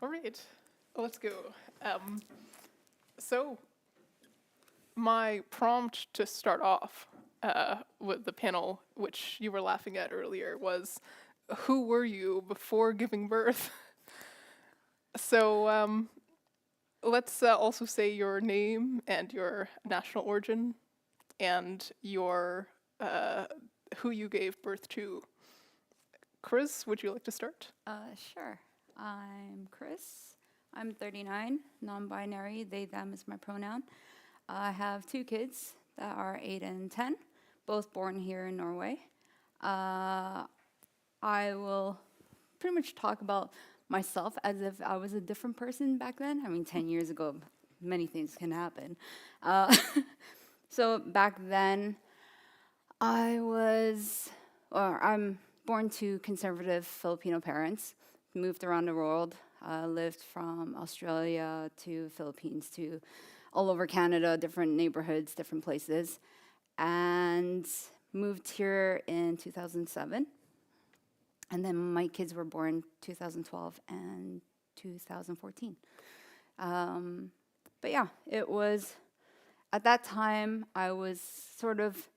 All right, let's go. So, my prompt to start off with the panel, which you were laughing at earlier, was who were you before giving birth? So, let's also say your name and your national origin and your who you gave birth to. Chris, would you like to start? Sure. I'm Chris. I'm 39, non-binary. They, them is my pronoun. I have 2 kids that are 8 and 10, both born here in Norway. I will pretty much talk about myself as if I was a different person back then. I mean, 10 years ago, many things can happen. So back then, I'm born to conservative Filipino parents, moved around the world, lived from Australia to Philippines to all over Canada, different neighborhoods, different places, and moved here in 2007. And then my kids were born 2012 and 2014. But yeah, it was, at that time, I was sort of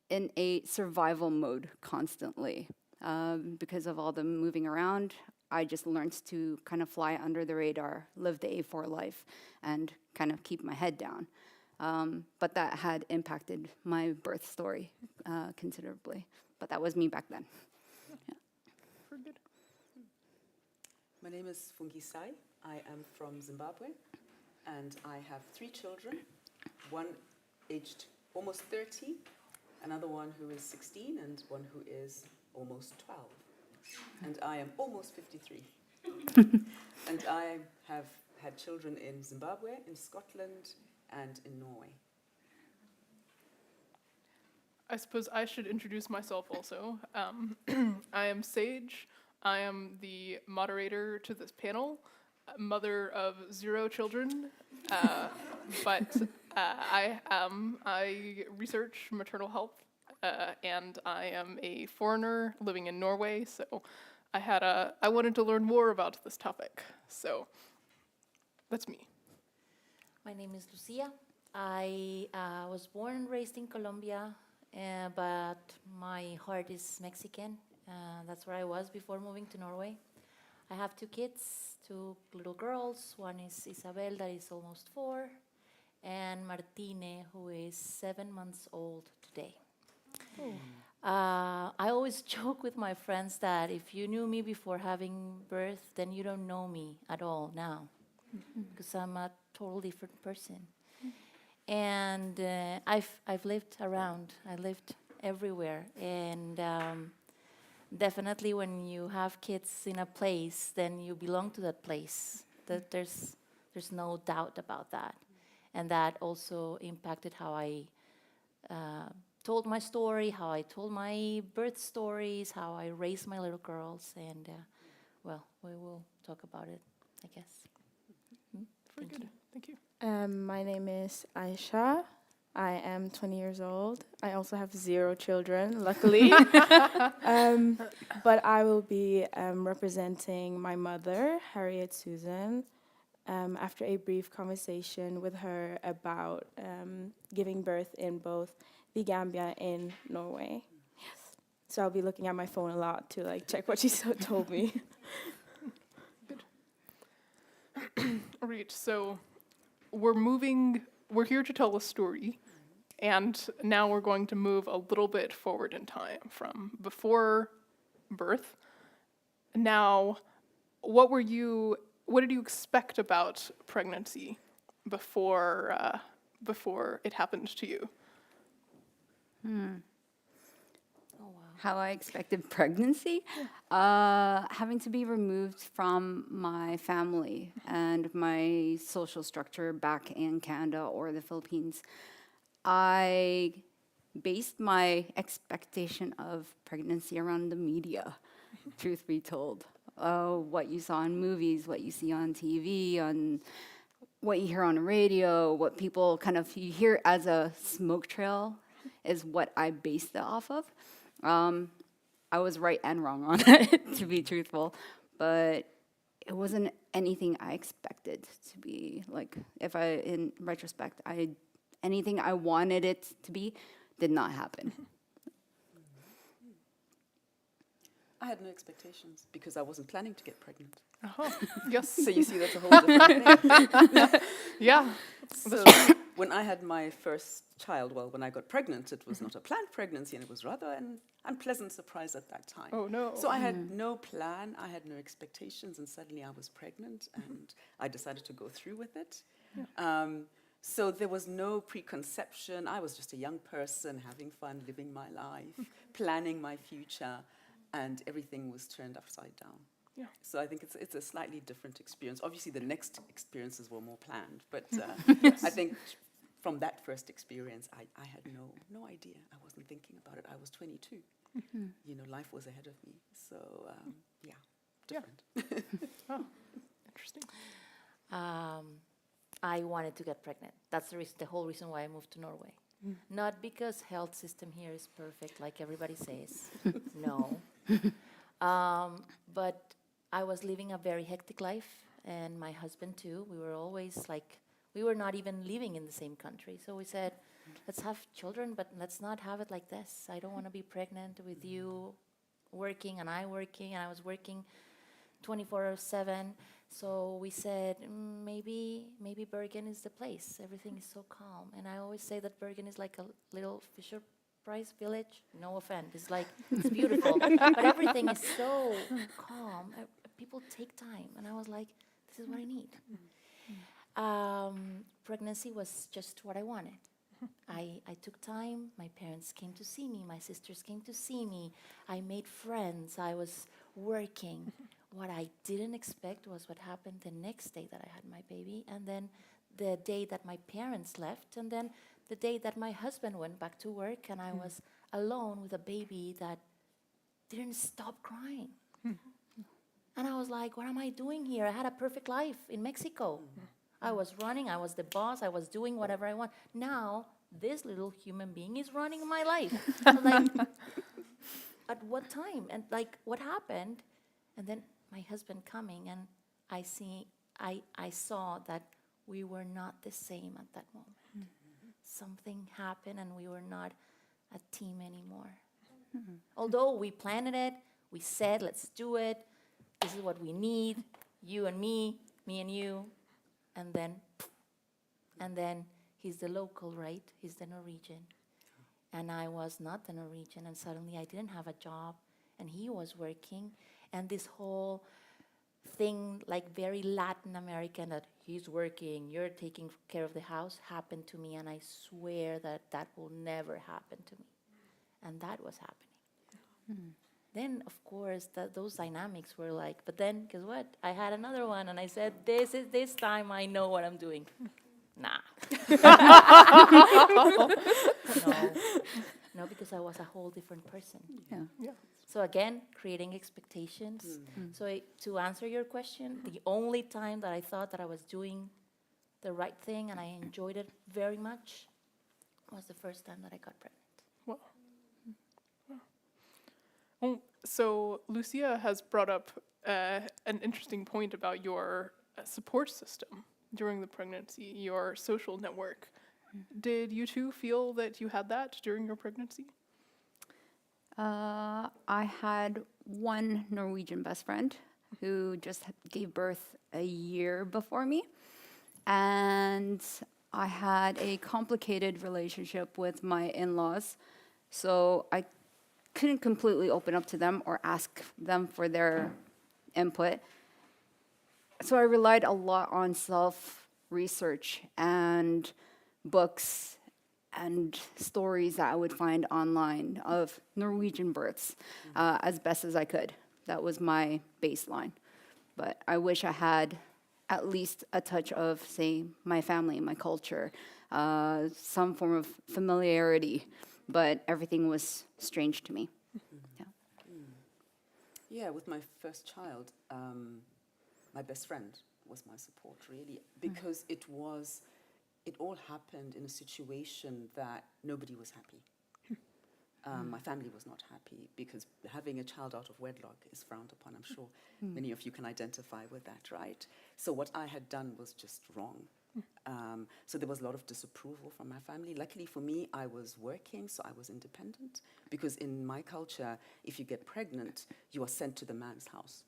in a survival mode constantly. Because of all the moving around, I just learned to kind of fly under the radar, live the A4 life, and kind of keep my head down. But that had impacted my birth story considerably. But that was me back then. Yeah. Very good. My name is Fungi Sai. I am from Zimbabwe, and I have 3 children, one aged almost 30, another one who is 16, and one who is almost 12. And I am almost 53. And I have had children in Zimbabwe, in Scotland, and in Norway. I suppose I should introduce myself also. I am Sage. I am the moderator to this panel, mother of 0 children, but I research maternal health, and I am a foreigner living in Norway, so I wanted to learn more about this topic, so that's me. My name is Lucia. I was born and raised in Colombia, but my heart is Mexican. That's where I was before moving to Norway. I have 2 kids, 2 little girls. One is Isabel, that is almost 4, and Martine, who is 7 months old today. I always joke with my friends that if you knew me before having birth, then you don't know me at all now, because I'm a totally different person. And I've lived around. I lived everywhere, and definitely when you have kids in a place, then you belong to that place. That there's no doubt about that, and that also impacted how I told my story, how I told my birth stories, how I raised my little girls, and well, we will talk about it, I guess. Very good. Thank you. My name is Aisha. I am 20 years old. I also have 0 children, luckily. But I will be representing my mother, Harriet Susan, after a brief conversation with her about giving birth in both the Gambia and Norway. Yes. So I'll be looking at my phone a lot to check what she told me. All right, so we're here to tell a story, and now we're going to move a little bit forward in time from before birth. Now, what did you expect about pregnancy before it happened to you? Oh, wow. How I expected pregnancy? Having to be removed from my family and my social structure back in Canada or the Philippines. I based my expectation of pregnancy around the media, truth be told. What you saw in movies, what you see on TV, on what you hear on the radio, what people you hear as a smoke trail is what I based it off of. I was right and wrong on it, to be truthful. But it wasn't anything I expected to be. Like, if I, in retrospect, anything I wanted it to be did not happen. I had no expectations because I wasn't planning to get pregnant. Uh-huh. Yes. So you see, that's a whole different thing. Yeah. So when I had my first child, well, when I got pregnant, it was not a planned pregnancy, and it was rather an unpleasant surprise at that time. Oh, no. So I had no plan, I had no expectations, and suddenly I was pregnant, and I decided to go through with it. So there was no preconception. I was just a young person having fun, living my life, planning my future, and everything was turned upside down. Yeah. So I think it's a slightly different experience. Obviously, the next experiences were more planned, but I think from that first experience, I had no idea. I wasn't thinking about it. I was 22. You know, life was ahead of me. So yeah, different. Oh, interesting. I wanted to get pregnant. That's the whole reason why I moved to Norway. Not because health system here is perfect, like everybody says. No. But I was living a very hectic life, and my husband too. We were always like, we were not even living in the same country. So we said, let's have children, but let's not have it like this. I don't want to be pregnant with you working and I working, and I was working 24/7. So we said, maybe Bergen is the place. Everything is so calm. And I always say that Bergen is like a little Fisher Price village. No offense. It's like, it's beautiful. But everything is so calm. People take time. And I was like, this is what I need. Pregnancy was just what I wanted. I took time. My parents came to see me. My sisters came to see me. I made friends. I was working. What I didn't expect was what happened the next day that I had my baby, and then the day that my parents left, and then the day that my husband went back to work, and I was alone with a baby that didn't stop crying. And I was like, what am I doing here? I had a perfect life in Mexico. I was running, I was the boss, I was doing whatever I want. Now, this little human being is running my life. I was like, at what time? And like, what happened? And then my husband coming, and I saw that we were not the same at that moment. Something happened, and we were not a team anymore. Although we planned it, we said, let's do it. This is what we need, you and me and you. And then he's the local, right? He's the Norwegian. And I was not the Norwegian, and suddenly I didn't have a job, and he was working. And this whole thing, like very Latin American, that he's working, you're taking care of the house, happened to me, and I swear that will never happen to me. And that was happening. Then, of course, those dynamics were like, but then, guess what? I had another one, and I said, this time I know what I'm doing. Nah. No, because I was a whole different person. Yeah. So again, creating expectations. So to answer your question, the only time that I thought that I was doing the right thing and I enjoyed it very much was the first time that I got pregnant. Well, so Lucia has brought up an interesting point about your support system during the pregnancy, your social network. Did you two feel that you had that during your pregnancy? I had one Norwegian best friend who just gave birth a year before me. And I had a complicated relationship with my in-laws. So I couldn't completely open up to them or ask them for their input. So I relied a lot on self-research and books and stories that I would find online of Norwegian births as best as I could. That was my baseline. But I wish I had at least a touch of, say, my family, my culture, some form of familiarity, but everything was strange to me. Yeah, with my first child, my best friend was my support, really, because it all happened in a situation that nobody was happy. My family was not happy because having a child out of wedlock is frowned upon. I'm sure many of you can identify with that, right? So what I had done was just wrong. So there was a lot of disapproval from my family. Luckily for me, I was working, so I was independent. Because in my culture, if you get pregnant, you are sent to the man's house.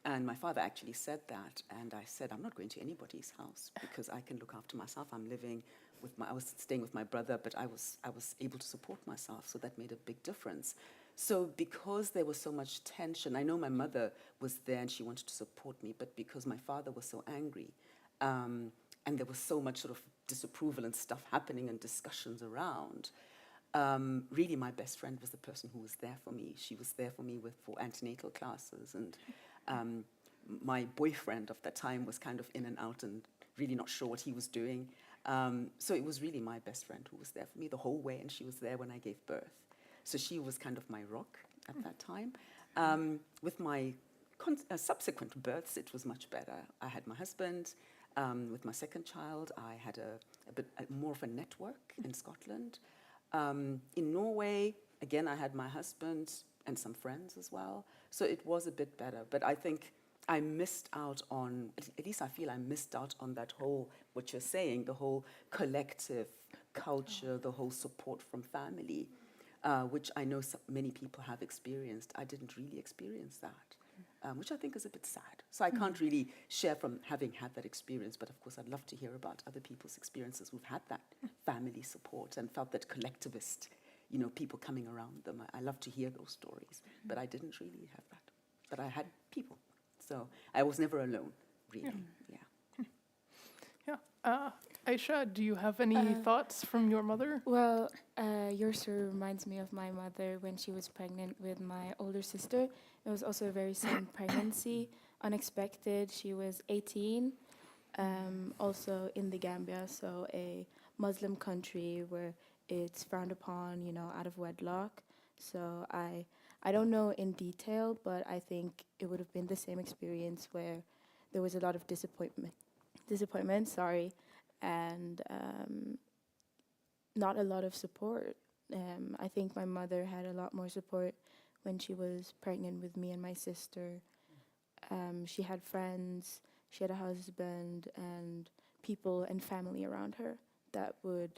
And my father actually said that, and I said, I'm not going to anybody's house because I can look after myself. I was staying with my brother, but I was able to support myself, so that made a big difference. So because there was so much tension, I know my mother was there and she wanted to support me, but because my father was so angry, and there was so much sort of disapproval and stuff happening and discussions around, really my best friend was the person who was there for me. She was there for me for antenatal classes, and my boyfriend of that time was kind of in and out and really not sure what he was doing. So it was really my best friend who was there for me the whole way, and she was there when I gave birth. So she was kind of my rock at that time. With my subsequent births, it was much better. I had my husband. With my second child, I had a bit more of a network in Scotland. In Norway, again, I had my husband and some friends as well. So it was a bit better. But I think I missed out on, at least I feel I missed out on that whole, what you're saying, the whole collective culture, the whole support from family, which I know many people have experienced. I didn't really experience that, which I think is a bit sad. So I can't really share from having had that experience, but of course I'd love to hear about other people's experiences who've had that family support and felt that collectivist, people coming around them. I love to hear those stories, but I didn't really have that. But I had people. So I was never alone, really. Yeah. Aisha, do you have any thoughts from your mother? Well, your story reminds me of my mother when she was pregnant with my older sister. It was also a very sudden pregnancy, unexpected. She was 18, also in the Gambia, so a Muslim country where it's frowned upon, out of wedlock. So I don't know in detail, but I think it would have been the same experience where there was a lot of disappointment, and not a lot of support. I think my mother had a lot more support when she was pregnant with me and my sister. She had friends, she had a husband, and people and family around her that would,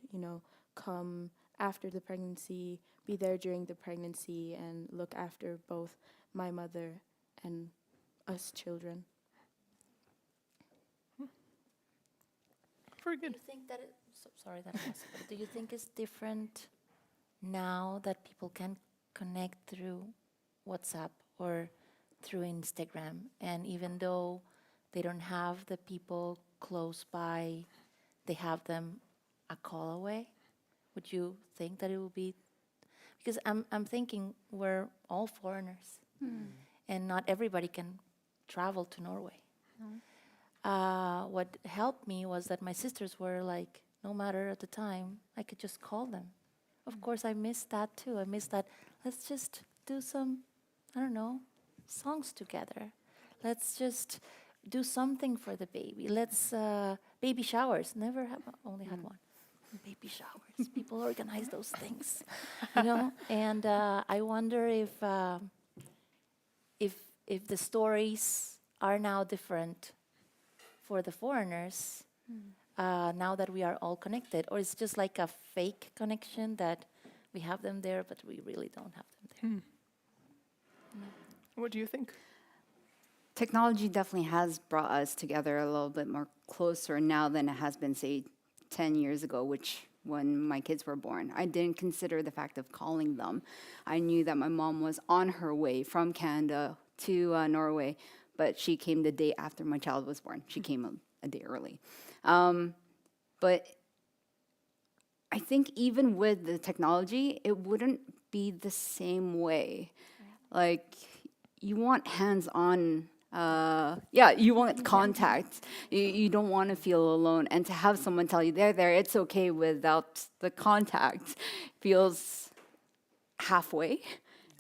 come after the pregnancy, be there during the pregnancy, and look after both my mother and us children. Very Do good. you think that sorry that I asked, but do you think it's different now that people can connect through WhatsApp or through Instagram, and even though they don't have the people close by, they have them a call away? Would you think that it would be, because I'm thinking we're all foreigners and not everybody can travel to Norway. What helped me was that my sisters were like, no matter at the time, I could just call them. Of course, I missed that too. I missed that. Let's just do some, I don't know, songs together. Let's just do something for the baby. Let's, baby showers. Never have, only had one. Baby showers. People organize those things, And I wonder if the stories are now different for the foreigners, now that we are all connected, or it's just like a fake connection that we have them there, but we really don't have them there. What do you think? Technology definitely has brought us together a little bit more closer now than it has been, say, 10 years ago, which when my kids were born. I didn't consider the fact of calling them. I knew that my mom was on her way from Canada to Norway, but she came the day after my child was born. She came a day early. But I think even with the technology, it wouldn't be the same way. Like, you want hands-on, you want contact. You don't want to feel alone. And to have someone tell you, they're there, it's okay without the contact, feels halfway.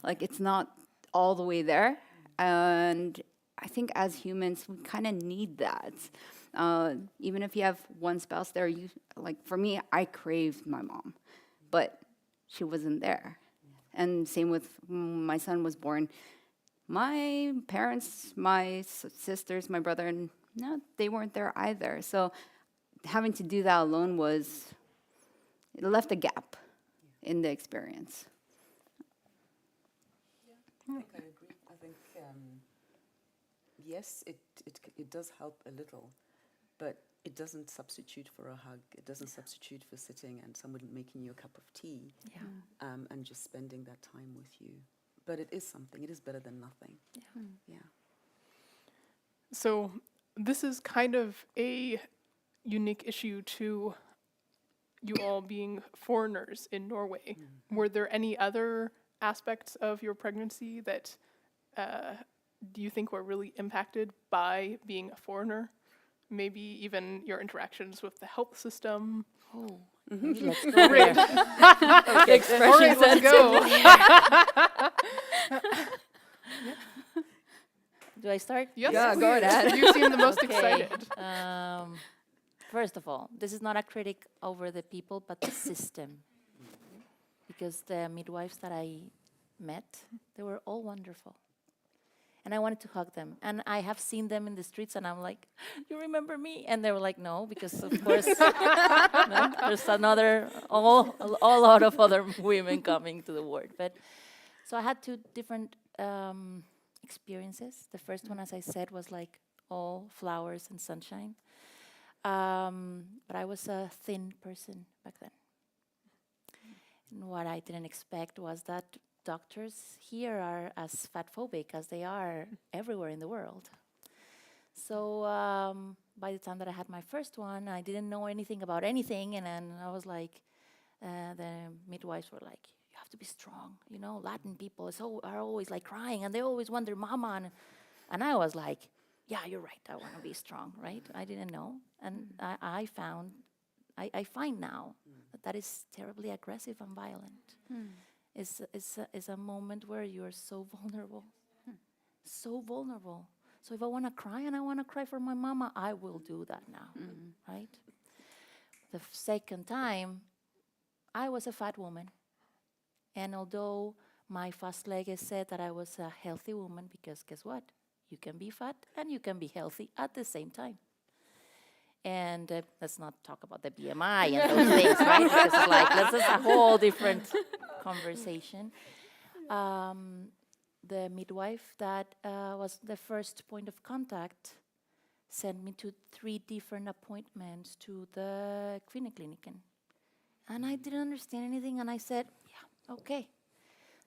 Like, it's not all the way there. And I think as humans, we kind of need that. Even if you have one spouse there, like for me, I craved my mom, but she wasn't there. And same with my son was born. My parents, my sisters, my brother, and no, they weren't there either. So having to do that alone it left a gap in the experience. I think I agree. I think, yes, it does help a little, but it doesn't substitute for a hug. It doesn't substitute for sitting and someone making you a cup of tea and just spending that time with you. But it is something. It is better than nothing. Yeah. So this is kind of a unique issue to you all being foreigners in Norway. Were there any other aspects of your pregnancy that do you think were really impacted by being a foreigner? Maybe even your interactions with the health system? Oh, let's go there. All right, let's go. Do I start? Yes, Yeah, please. go ahead. You seem the most Okay. excited. First of all, this is not a critic over the people, but the system. Because the midwives that I met, they were all wonderful. And I wanted to hug them. And I have seen them in the streets, and I'm like, you remember me? And they were like, no, because of course, no, there's a lot of other women coming to the ward. But so I had two different experiences. The first one, as I said, was like all flowers and sunshine. But I was a thin person back then. And what I didn't expect was that doctors here are as fat phobic as they are everywhere in the world. So by the time that I had my first one, I didn't know anything about anything. And then I was like, the midwives were like, you have to be strong. You know, Latin people are always like crying and they always want their mama. And I was like, yeah, you're right. I want to be strong, right? I didn't know. And I find now that is terribly aggressive and violent. It's a moment where you are so vulnerable. So vulnerable. So if I want to cry and I want to cry for my mama, I will do that now, right? The second time, I was a fat woman. And although my first leg said that I was a healthy woman, because guess what? You can be fat and you can be healthy at the same time. And let's not talk about the BMI and those things, right? Because it's like, this is a whole different conversation. The midwife that was the first point of contact sent me to 3 different appointments to the Kvinneklinikken. And I didn't understand anything, and I said, yeah, okay.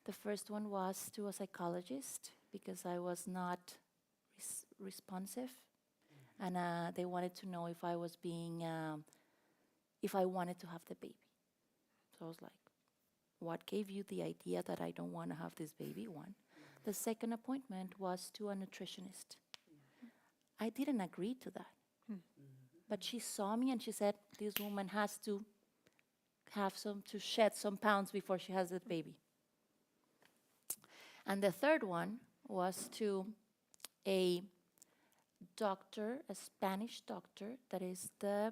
The first one was to a psychologist, because I was not responsive. And they wanted to know if I was if I wanted to have the baby. So I was like, what gave you the idea that I don't want to have this baby? One. The second appointment was to a nutritionist. I didn't agree to that. But she saw me and she said, this woman has to shed some pounds before she has the baby. And the third one was to a doctor, a Spanish doctor, that is the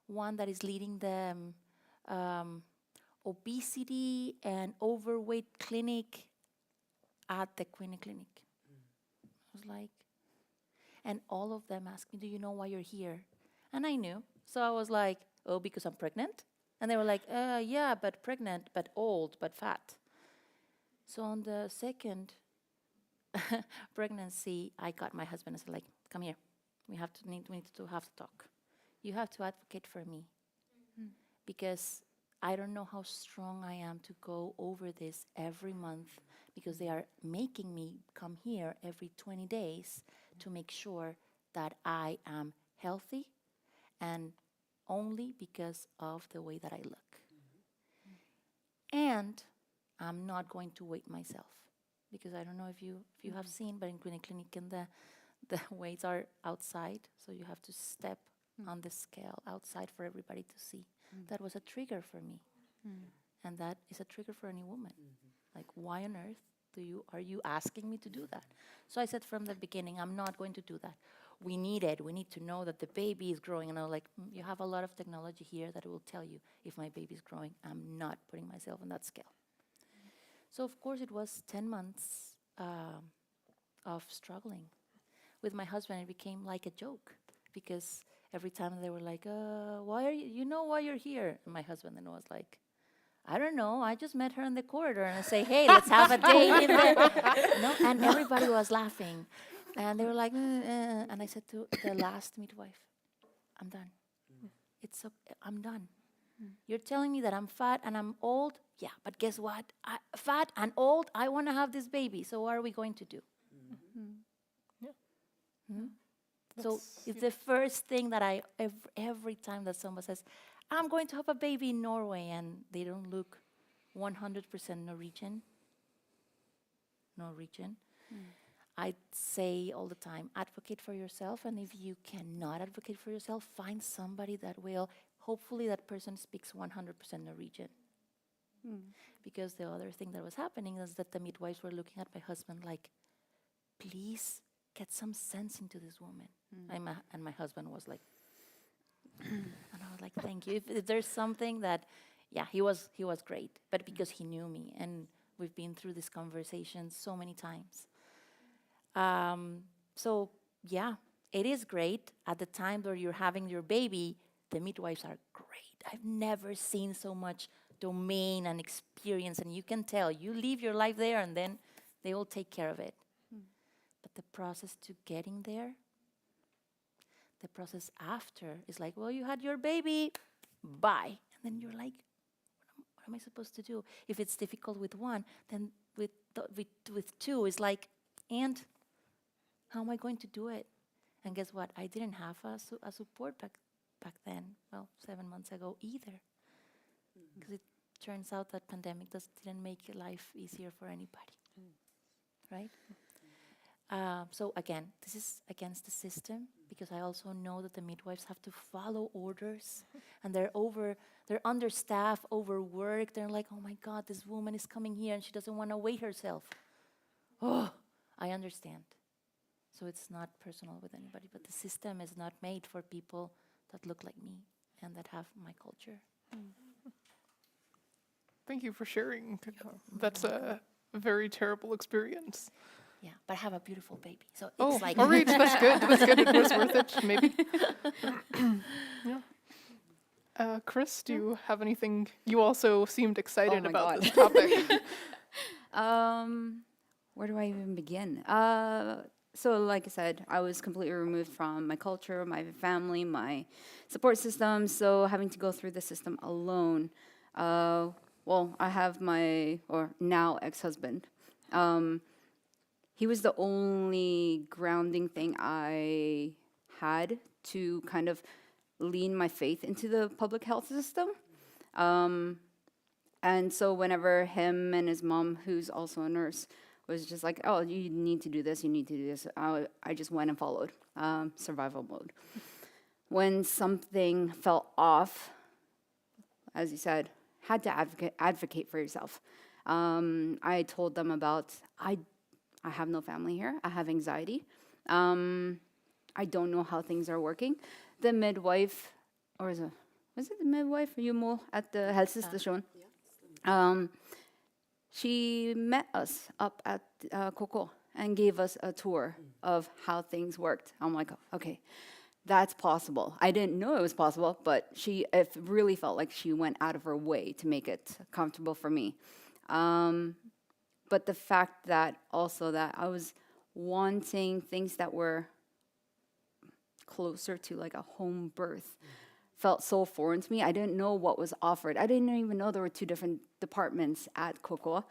one that is leading the obesity and overweight clinic at the Kvinneklinikken. I was like, and all of them asked me, do you know why you're here? And I knew. So I was like, oh, because I'm pregnant? And they were like, yeah, but pregnant, but old, but fat. So on the second pregnancy, I got my husband and said, like, come here. We need to have to talk. You have to advocate for me. Because I don't know how strong I am to go over this every month, because they are making me come here every 20 days to make sure that I am healthy, and only because of the way that I look. And I'm not going to weight myself, because I don't know if you have seen, but in Kvinneklinikken the weights are outside, so you have to step on the scale outside for everybody to see. That was a trigger for me, and that is a trigger for any woman. Like, why on earth are you asking me to do that? So I said from the beginning, I'm not going to do that. We need to know that the baby is growing. And I was like, you have a lot of technology here that will tell you if my baby is growing. I'm not putting myself on that scale. So of course it was 10 months of struggling. With my husband, it became like a joke because every time they were like, why are you know why you're here? And my husband then was like, I don't know, I just met her in the corridor. And I say, hey, let's have a date in there. No? And everybody was laughing. And they were like, and I said to the last midwife, I'm done. It's okay, I'm done. You're telling me that I'm fat and I'm old? Yeah, but guess what? Fat and old, I want to have this baby. So what are we going to do? So it's the first thing that every time that someone says, I'm going to have a baby in Norway, and they don't look 100% Norwegian, I say all the time, advocate for yourself, and if you cannot advocate for yourself, find somebody that will. Hopefully that person speaks 100% Norwegian. Because the other thing that was happening is that the midwives were looking at my husband like, please get some sense into this woman. And my husband was like, and I was like, thank you. If there's something that, yeah, he was great, but because he knew me, and we've been through this conversation so many times. So yeah, it is great. At the time where you're having your baby, the midwives are great. I've never seen so much domain and experience, and you can tell. You live your life there, and then they will take care of it. But the process to getting there, the process after is like, well, you had your baby, bye. And then you're like, what am I supposed to do? If it's difficult with one, then with two, it's like, and how am I going to do it? And guess what? I didn't have a support back then, well, 7 months ago either. Because it turns out that pandemic didn't make life easier for anybody, right? So again, this is against the system, because I also know that the midwives have to follow orders, and they're understaffed, overworked. They're like, oh my God, this woman is coming here and she doesn't want to weigh herself. Oh, I understand. So it's not personal with anybody, but the system is not made for people that look like me and that have my culture. Thank you for sharing. That's a very terrible experience. Yeah, but I have a beautiful baby, so it's Oh, like all right, that's good. That's good. It was worth it, maybe. Yeah. Chris, do you have anything? You also seemed excited my about God. this topic. Where do I even begin? So like I said, I was completely removed from my culture, my family, my support system. So having to go through the system alone. Well, I have now ex-husband. He was the only grounding thing I had to kind of lean my faith into the public health system. And so whenever him and his mom, who's also a nurse, was just like, oh, you need to do this, you need to do this, I just went and followed, survival mode. When something fell off, as you said, had to advocate for yourself. I told them about, I have no family here. I have anxiety. I don't know how things are working. The midwife, was it the midwife, Jumo, at the helsestasjon? She met us up at Koko and gave us a tour of how things worked. I'm like, okay, that's possible. I didn't know it was possible, but it really felt like she went out of her way to make it comfortable for me. But the fact that also that I was wanting things that were closer to like a home birth felt so foreign to me. I didn't know what was offered. I didn't even know there were 2 different departments at Koko.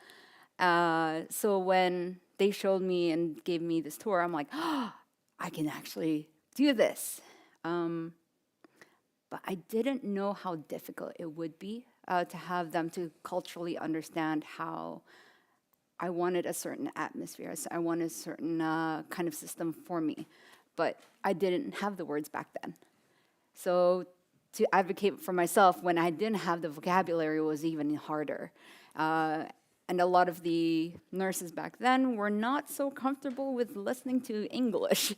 So when they showed me and gave me this tour, I'm like, oh, I can actually do this. But I didn't know how difficult it would be to have them to culturally understand how I wanted a certain atmosphere. So I wanted a certain kind of system for me. But I didn't have the words back then. So to advocate for myself when I didn't have the vocabulary was even harder. And a lot of the nurses back then were not so comfortable with listening to English.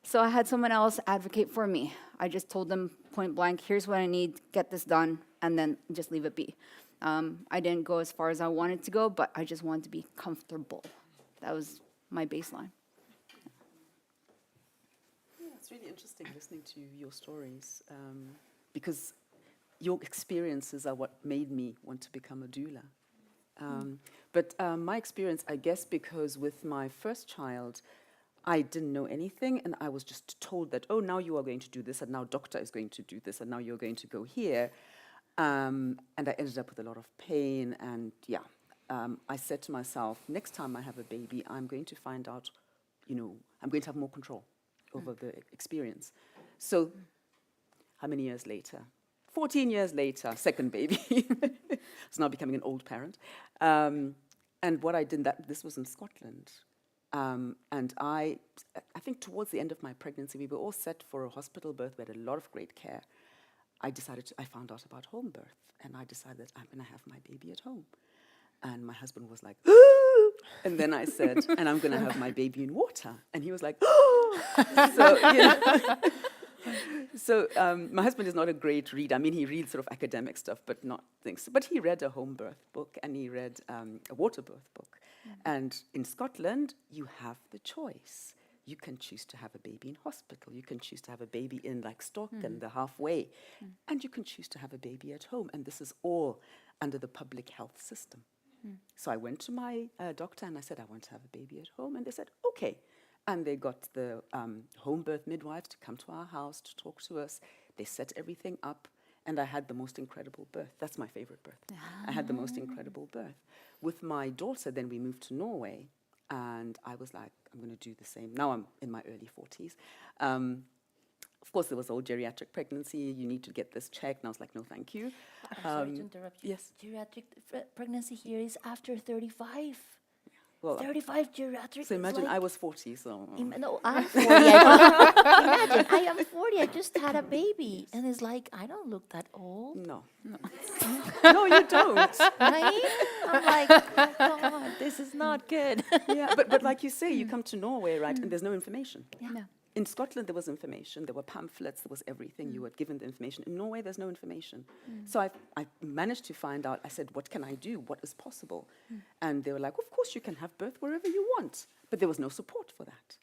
So I had someone else advocate for me. I just told them point blank, here's what I need, get this done. and then just leave it be. I didn't go as far as I wanted to go, but I just wanted to be comfortable. That was my baseline. Yeah, it's really interesting listening to your stories because your experiences are what made me want to become a doula. But my experience, I guess, because with my first child, I didn't know anything, and I was just told that, oh, now you are going to do this, and now doctor is going to do this, and now you're going to go here. And I ended up with a lot of pain, and I said to myself, next time I have a baby, I'm going to find out, I'm going to have more control over the experience. So, how many years later? 14 years later, second baby. So now becoming an old parent. And what I did, this was in Scotland. And I think towards the end of my pregnancy, we were all set for a hospital birth. We had a lot of great care. I found out about home birth, and I decided I'm going to have my baby at home. And my husband was like, "Ooh!" And then I said, and I'm going to have my baby in water. And he was like, "Oh!" So, my husband is not a great reader. I mean, he reads sort of academic stuff, but not things. But he read a home birth book, and he read a water birth book. And in Scotland, you have the choice. You can choose to have a baby in hospital. You can choose to have a baby in like Stockton, the halfway. And you can choose to have a baby at home. And this is all under the public health system. So I went to my doctor and I said, I want to have a baby at home. And they said, okay. And they got the home birth midwives to come to our house to talk to us. They set everything up. And I had the most incredible birth. That's my favorite birth. I had the most incredible birth. With my daughter, then we moved to Norway. And I was like, I'm going to do the same. Now I'm in my early 40s. Of course, there was all geriatric pregnancy. You need to get this checked. And I was like, no, thank you. I'm sorry to interrupt you. Yes. Geriatric pregnancy here is after 35. Well, 35 geriatric. so imagine like, I was 40, so... No, I'm 40. Imagine, I am 40. I just had a baby. And it's like, I don't look that old. No. No, you don't. Right? I'm like, oh, God, this is not good. Yeah, but like you say, you come to Norway, right, and there's no information. No. In Scotland, there was information. There were pamphlets. There was everything. You were given the information. In Norway, there's no information. So I managed to find out. I said, what can I do? What is possible? And they were like, of course, you can have birth wherever you want. But there was no support for that.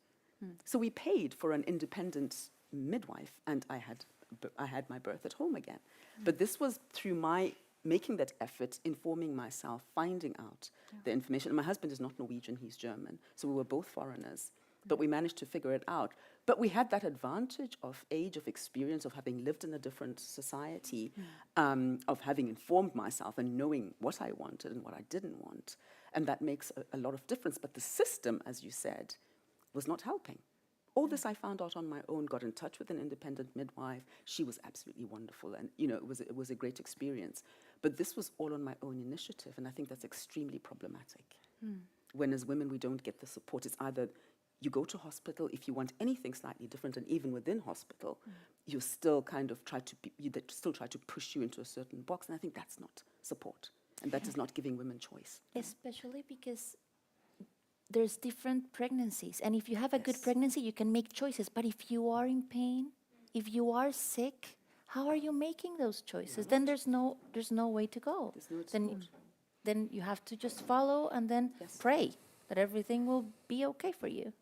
So we paid for an independent midwife, and I had my birth at home again. But this was through my making that effort, informing myself, finding out the information. And my husband is not Norwegian, he's German. So we were both foreigners. But we managed to figure it out. But we had that advantage of age, of experience, of having lived in a different society, of having informed myself and knowing what I wanted and what I didn't want. And that makes a lot of difference. But the system, as you said, was not helping. All this I found out on my own, got in touch with an independent midwife. She was absolutely wonderful. And, it was a great experience. But this was all on my own initiative. And I think that's extremely problematic. When as women, we don't get the support. It's either you go to hospital if you want anything slightly different, and even within hospital, you still kind of still try to push you into a certain box, and I think that's not support, and that is not giving women choice. Especially because there's different pregnancies, and if you have a good Yes. pregnancy, you can make choices. But if you are in pain, if you are sick, how are you making those choices? Then there's no way to go. There's no Then, then you have to just follow and then Yes. pray that everything will be okay for you.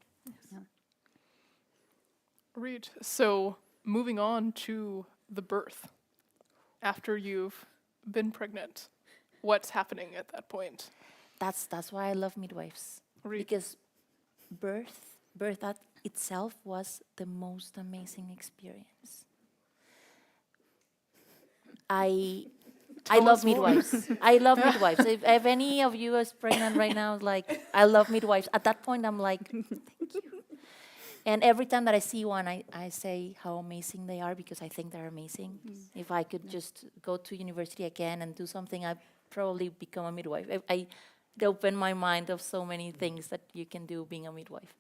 Right. So moving on to the birth. After you've been pregnant, what's happening at that point? That's why I love midwives. Right. Because birth that itself was the most amazing experience. I Tell love us more. midwives. I love midwives. If any of you is pregnant right now, like, I love midwives. At that point, I'm like, thank you. And every time that I see one, I say how amazing they are, because I think they're amazing. If I could just go to university again and do something, I'd probably become a midwife. It opened my mind of so many things that you can do being a midwife.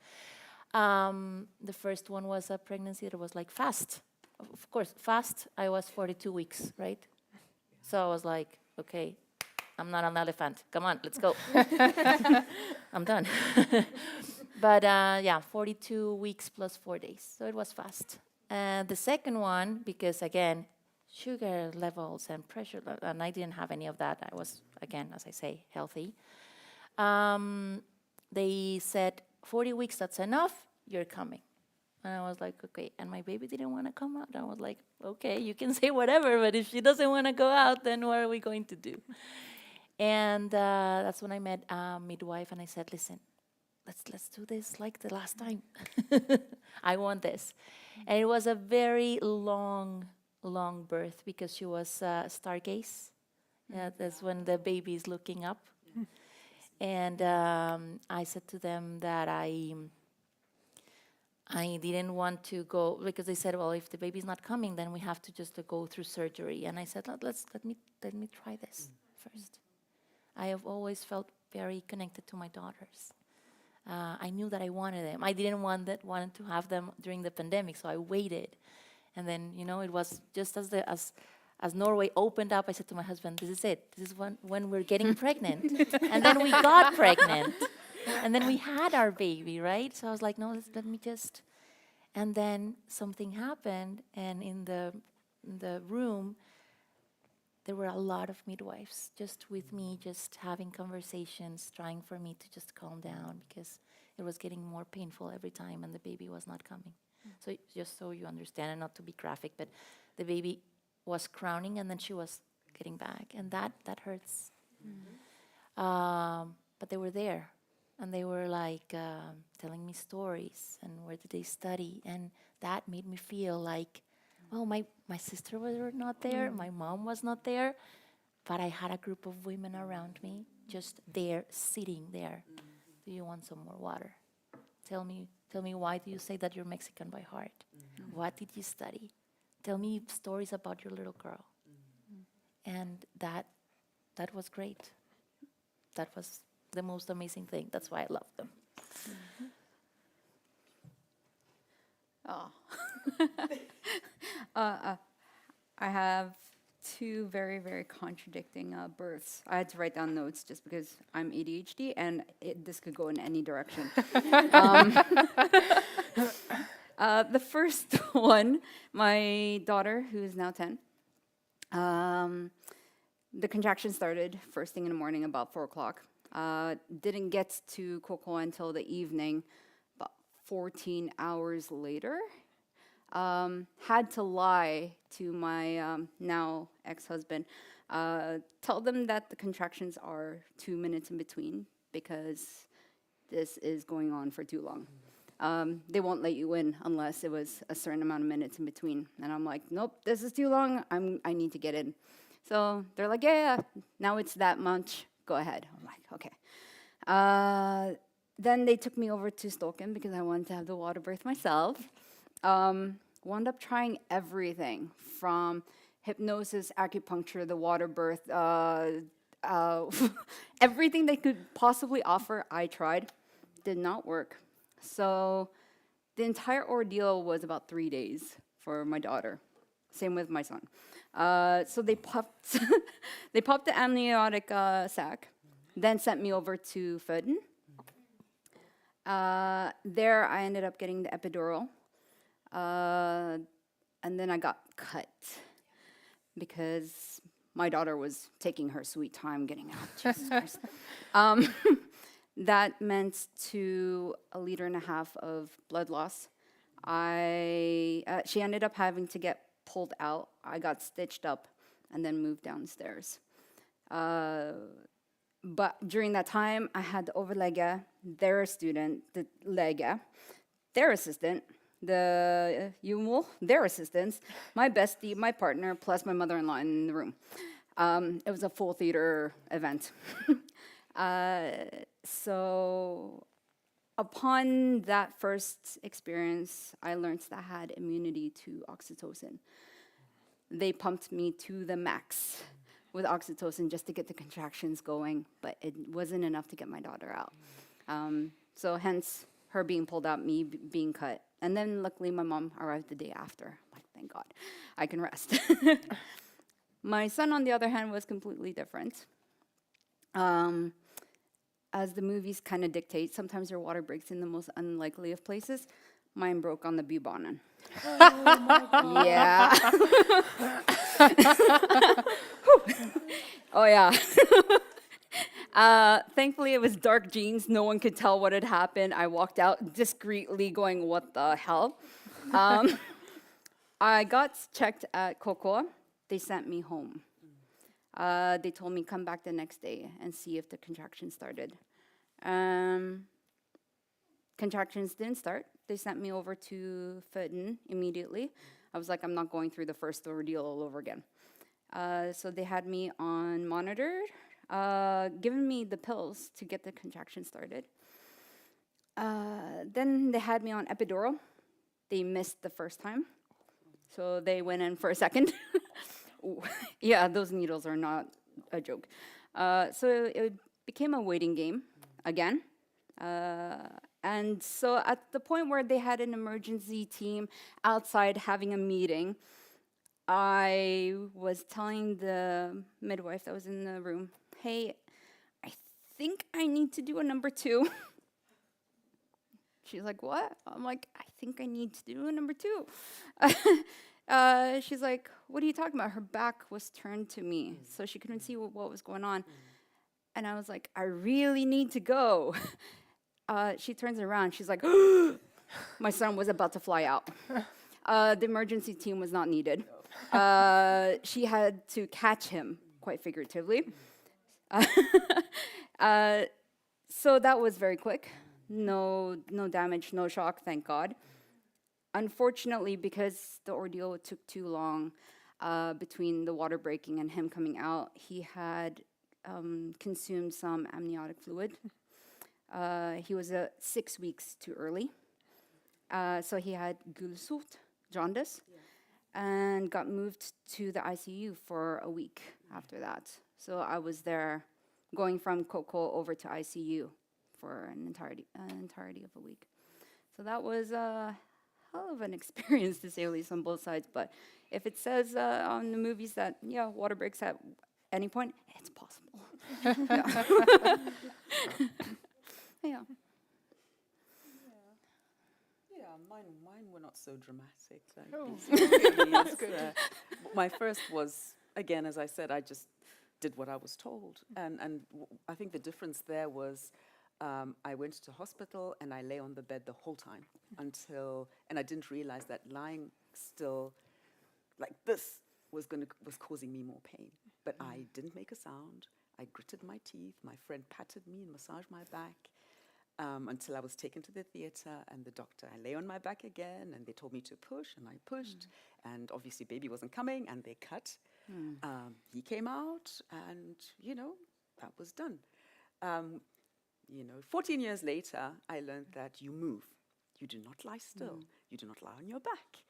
The first one was a pregnancy that was like fast. Of course, fast, I was 42 weeks, right? So I was like, okay, I'm not an elephant. Come on, let's go. I'm done. But 42 weeks plus 4 days. So it was fast. The second one, because again, sugar levels and pressure, and I didn't have any of that. I was, again, as I say, healthy. They said, 40 weeks, that's enough, you're coming. And I was like, okay. And my baby didn't want to come out. I was like, okay, you can say whatever, but if she doesn't want to go out, then what are we going to do? And that's when I met a midwife, and I said, listen, let's do this like the last time. I want this. And it was a very long birth because she was stargaze. That's when the baby is looking up. And I said to them that I didn't want to go, because they said, well, if the baby's not coming, then we have to just go through surgery. And I said, let me try this first. I have always felt very connected to my daughters. I knew that I wanted them. I didn't wanted to have them during the pandemic, so I waited. And then, it was just as Norway opened up, I said to my husband, this is it. This is when we're getting pregnant. And then we got pregnant. And then we had our baby, right? So I was like, no, let me just. And then something happened, and in the room, there were a lot of midwives just with me, just having conversations, trying for me to just calm down because it was getting more painful every time and the baby was not coming. So just so you understand, and not to be graphic, but the baby was crowning and then she was getting back, and that hurts. But they were there, and they were like telling me stories and where did they study, and that made me feel like, well, my sister was not there, my mom was not there, but I had a group of women around me, just there, sitting there. Do you want some more water? Tell me, why do you say that you're Mexican by heart? What did you study? Tell me stories about your little girl. And that was great. That was the most amazing thing. That's why I love them. Oh. I have two very, very contradicting births. I had to write down notes just because I'm ADHD and this could go in any direction. The first one, my daughter, who is now 10, the contraction started first thing in the morning, about 4 o'clock. Didn't get to Coco until the evening, about 14 hours later. Had to lie to my now ex-husband, tell them that the contractions are 2 minutes in between because this is going on for too long. They won't let you in unless it was a certain amount of minutes in between. And I'm like, nope, this is too long. I need to get in. So they're like, yeah, now it's that much. Go ahead. I'm like, okay. Then they took me over to Stoken because I wanted to have the water birth myself. Wound up trying everything from hypnosis, acupuncture, the water birth, everything they could possibly offer, I tried. Did not work. So the entire ordeal was about 3 days for my daughter. Same with my son. So they popped the amniotic sac, then sent me over to Föden. There I ended up getting the epidural. And then I got cut because my daughter was taking her sweet time getting out. Jesus Christ. That meant to 1.5 liters of blood loss. She ended up having to get pulled out. I got stitched up and then moved downstairs. But during that time, I had the overläge, their student, the läge, their assistant, the Jumel, their assistants, my bestie, my partner, plus my mother-in-law in the room. It was a full theater event. So upon that first experience, I learned that I had immunity to oxytocin. They pumped me to the max with oxytocin just to get the contractions going, but it wasn't enough to get my daughter out. So hence her being pulled out, me being cut. And then luckily my mom arrived the day after. I'm like, thank God, I can rest. My son, on the other hand, was completely different. As the movies kind of dictate, sometimes your water breaks in the most unlikely of places. Mine broke on the bubonen. Oh Yeah. Oh yeah. Thankfully, it was dark jeans. No one could tell what had happened. I walked out discreetly, going, "What the hell?" I got checked at Cocoa. They sent me home. They told me come back the next day and see if the contractions started. Contractions didn't start. They sent me over to Fitton immediately. I was like, I'm not going through the first ordeal all over again. So they had me on monitor, giving me the pills to get the contraction started. Then they had me on epidural. They missed the first time, so they went in for a second. Yeah, those needles are not a joke. So it became a waiting game again. And so at the point where they had an emergency team outside having a meeting, I was telling the midwife that was in the room, hey, I think I need to do a number 2. She's like, what? I'm like, I think I need to do a number 2. She's like, what are you talking about? Her back was turned to me, so she couldn't see what was going on. And I was like, I really need to go. She turns around. She's like, my son was about to fly out. The emergency team was not needed. She had to catch him, quite figuratively. So that was very quick. No damage, no shock, thank God. Unfortunately, because the ordeal took too long between the water breaking and him coming out, he had consumed some amniotic fluid. He was 6 weeks too early. So he had gulsot, jaundice, and got moved to the ICU for a week after that. So I was there going from Coco over to ICU for an entirety of a week. So that was a hell of an experience, to say the least, on both sides. But if it says on the movies that, water breaks at any point, it's possible. Yeah. Yeah, mine were not so dramatic. Oh, That's good. My first was, again, as I said, I just did what I was told. And I think the difference there was I went to hospital and I lay on the bed the whole time and I didn't realize that lying still like this was causing me more pain. But I didn't make a sound. I gritted my teeth. My friend patted me and massaged my back. Until I was taken to the theater and the doctor. I lay on my back again and they told me to push and I pushed and obviously baby wasn't coming and they cut. He came out and, that was done. 14 years later, I learned that you move. You do not lie still. You do not lie on your back.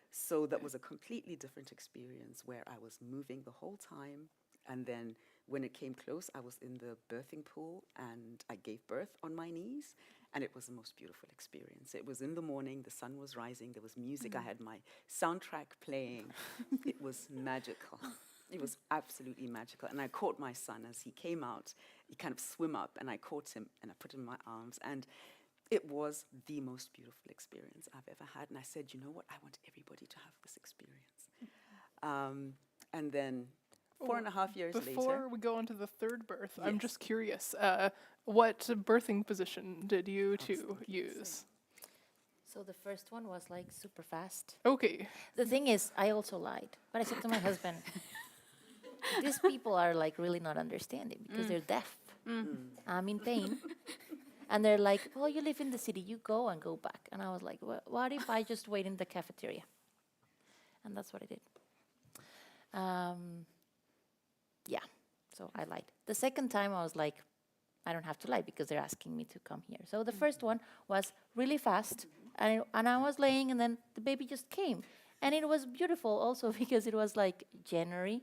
So that was a completely different experience where I was moving the whole time. And then when it came close, I was in the birthing pool and I gave birth on my knees. And it was the most beautiful experience. It was in the morning, the sun was rising, there was music, I had my soundtrack playing. It was magical. It was absolutely magical. And I caught my son as he came out. He kind of swim up and I caught him and I put him in my arms. And it was the most beautiful experience I've ever had. And I said, you know what? I want everybody to have this experience. And then 4.5 years later. Before we go on to the third birth, I'm just curious, what birthing position did you two use? So the first one was like super fast. Okay. The thing is, I also lied. But I said to my husband, these people are like really not understanding because they're deaf. I'm in pain. And they're like, well, you live in the city, you go and go back. And I was like, well, what if I just wait in the cafeteria? And that's what I did. Yeah, so I lied. The second time I was like, I don't have to lie because they're asking me to come here. So the first one was really fast, and I was laying, and then the baby just came. And it was beautiful also because it was like January.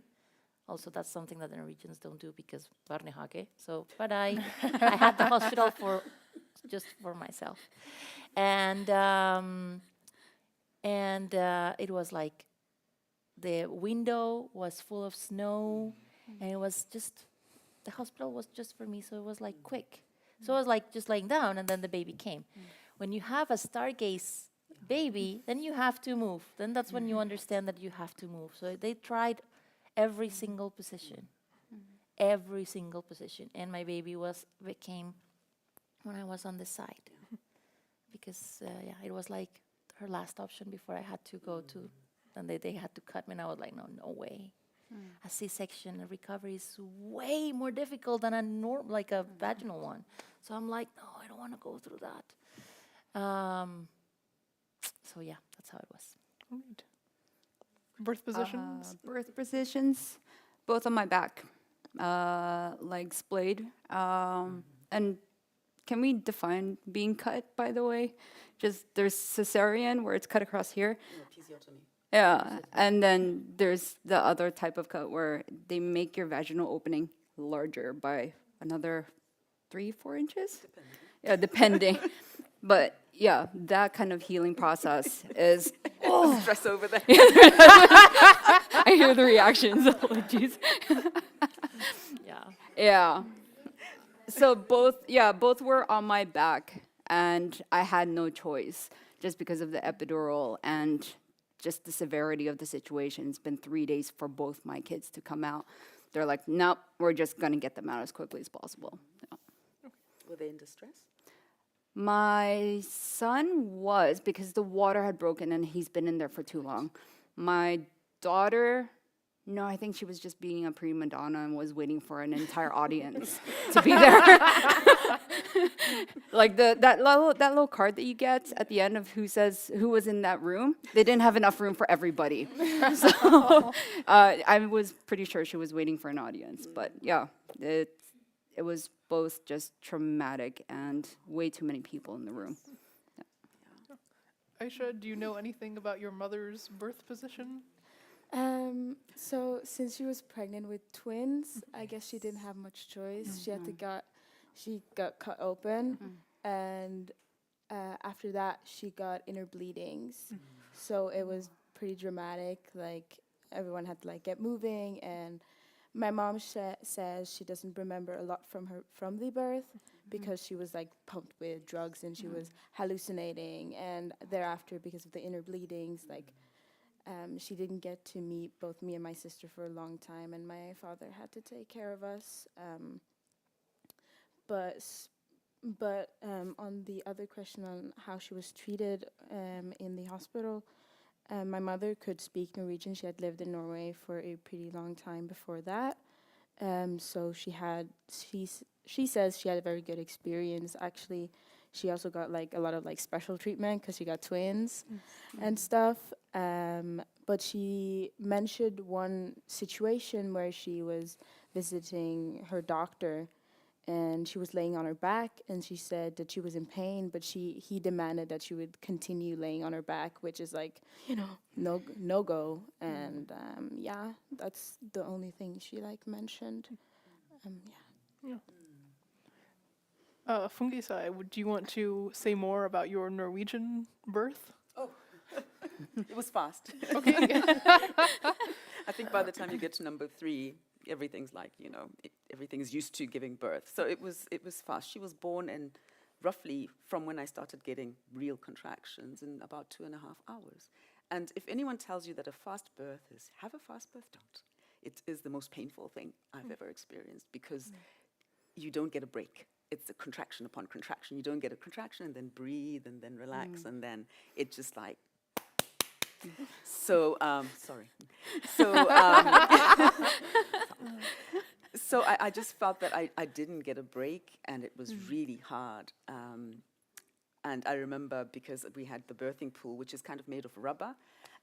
Also, that's something that the Norwegians don't do because barnehage. So, but I had the hospital just for myself. And it was like the window was full of snow. And it was just, the hospital was just for me, so it was like quick. So I was like just laying down, and then the baby came. When you have a stargaze baby, then you have to move. Then that's when you understand that you have to move. So they tried every single position, every single position. And my baby became when I was on the side, because it was like her last option before I had to go to, and they had to cut me, and I was like, no way. A C-section, a recovery is way more difficult than like a vaginal one. So I'm like, no, I don't want to go through that. So yeah, that's how it was. Right. Birth positions? Birth positions, both on my back, legs splayed. And can we define being cut, by the way? Just there's cesarean where it's cut across here. No, episiotomy. Yeah, and then there's the other type of cut where they make your vaginal opening larger by another 3-4 inches. Yeah, depending. But yeah, that kind of healing process is. Oh, Stress over there. I hear the reactions. Oh, jeez. Yeah. Yeah. So both were on my back, and I had no choice just because of the epidural and just the severity of the situation. It's been 3 days for both my kids to come out. They're like, nope, we're just going to get them out as quickly as possible. Yeah. Were they in distress? My son was, because the water had broken and he's been in there for too long. My daughter, no, I think she was just being a prima donna and was waiting for an entire audience to be there. Like that little card that you get at the end of who says who was in that room, they didn't have enough room for everybody. So I was pretty sure she was waiting for an audience. But yeah, it was both just traumatic and way too many people in the room. Aisha, do you know anything about your mother's birth position? So since she was pregnant with twins, I guess she didn't have much choice. She got cut open, and after that she got inner bleedings. So it was pretty dramatic. Like everyone had to like get moving, and my mom says she doesn't remember a lot from the birth because she was like pumped with drugs and she was hallucinating, and thereafter because of the inner bleedings, like. She didn't get to meet both me and my sister for a long time, and my father had to take care of us. But on the other question on how she was treated in the hospital, my mother could speak Norwegian. She had lived in Norway for a pretty long time before that. So she says she had a very good experience. Actually, she also got like a lot of like special treatment because she got twins and stuff. But she mentioned one situation where she was visiting her doctor, and she was laying on her back, and she said that she was in pain, but he demanded that she would continue laying on her back, which is like, no go. And yeah, that's the only thing she like mentioned. Fungisai, do you want to say more about your Norwegian birth? Oh, it was fast. Okay. I think by the time you get to number 3, everything's like, everything's used to giving birth. So it was fast. She was born in roughly from when I started getting real contractions in about 2.5 hours. And if anyone tells you that a fast birth is, have a fast birth, don't. It is the most painful thing I've ever experienced because you don't get a break. It's a contraction upon contraction. You don't get a contraction and then breathe and then relax and then it just like. So sorry. So I just felt that I didn't get a break and it was really hard. And I remember because we had the birthing pool, which is kind of made of rubber,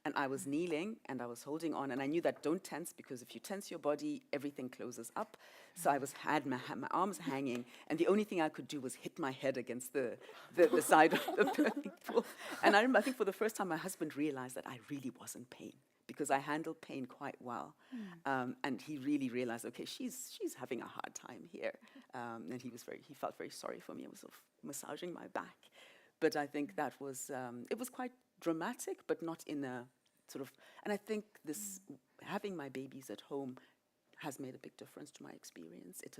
and I was kneeling and I was holding on, and I knew that don't tense because if you tense your body, everything closes up. So I had my arms hanging, and the only thing I could do was hit my head against the side of the birthing pool. And I remember, I think for the first time, my husband realized that I really was in pain because I handled pain quite well. And he really realized, okay, she's having a hard time here. And he felt very sorry for me. He was sort of massaging my back. But I think that was, it was quite dramatic, but not in a sort of, and I think this, having my babies at home has made a big difference to my experience. It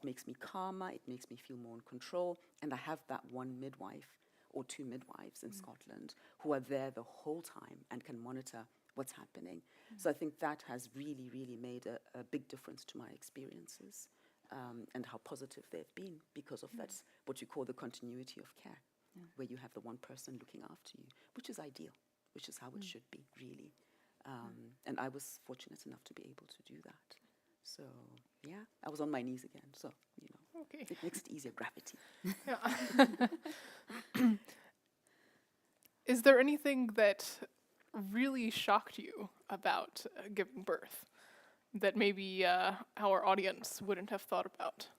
makes me calmer, it makes me feel more in control, and I have that one midwife or 2 midwives in Scotland who are there the whole time and can monitor what's happening. So I think that has really, really made a big difference to my experiences, and how positive they've been because of that's what you call the continuity of care, where you have the one person looking after you, which is ideal, which is how it should be, really. And I was fortunate enough to be able to do that. So, yeah, I was on my knees again. So, Okay. it makes it easier, gravity. Yeah. Is there anything that really shocked you about giving birth that maybe our audience wouldn't have thought about?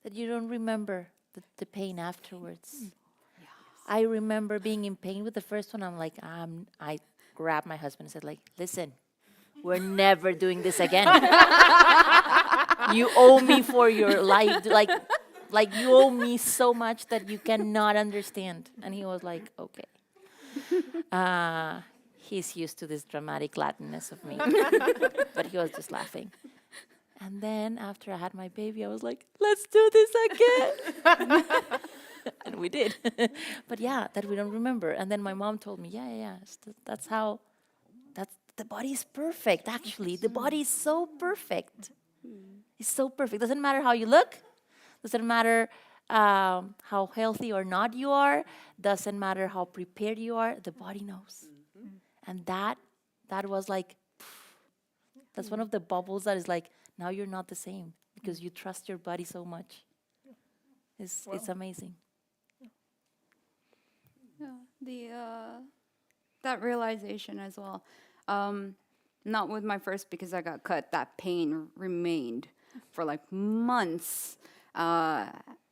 That you don't remember the pain afterwards. I remember being in pain with the first one. I'm like, I grabbed my husband and said, like, listen, we're never doing this again. You owe me for your life. Like you owe me so much that you cannot understand. And he was like, okay. He's used to this dramatic Latinness of me. But he was just laughing. And then after I had my baby, I was like, let's do this again. And we did. But yeah, that we don't remember. And then my mom told me, that's how, the body is perfect, actually. The body is so perfect. It's so perfect. Doesn't matter how you look. Doesn't matter how healthy or not you are. Doesn't matter how prepared you are. The body knows. And that was like, that's one of the bubbles that is like, now you're not the same because you trust your body so much. It's amazing. Yeah, that realization as well. Not with my first because I got cut. That pain remained for like months, and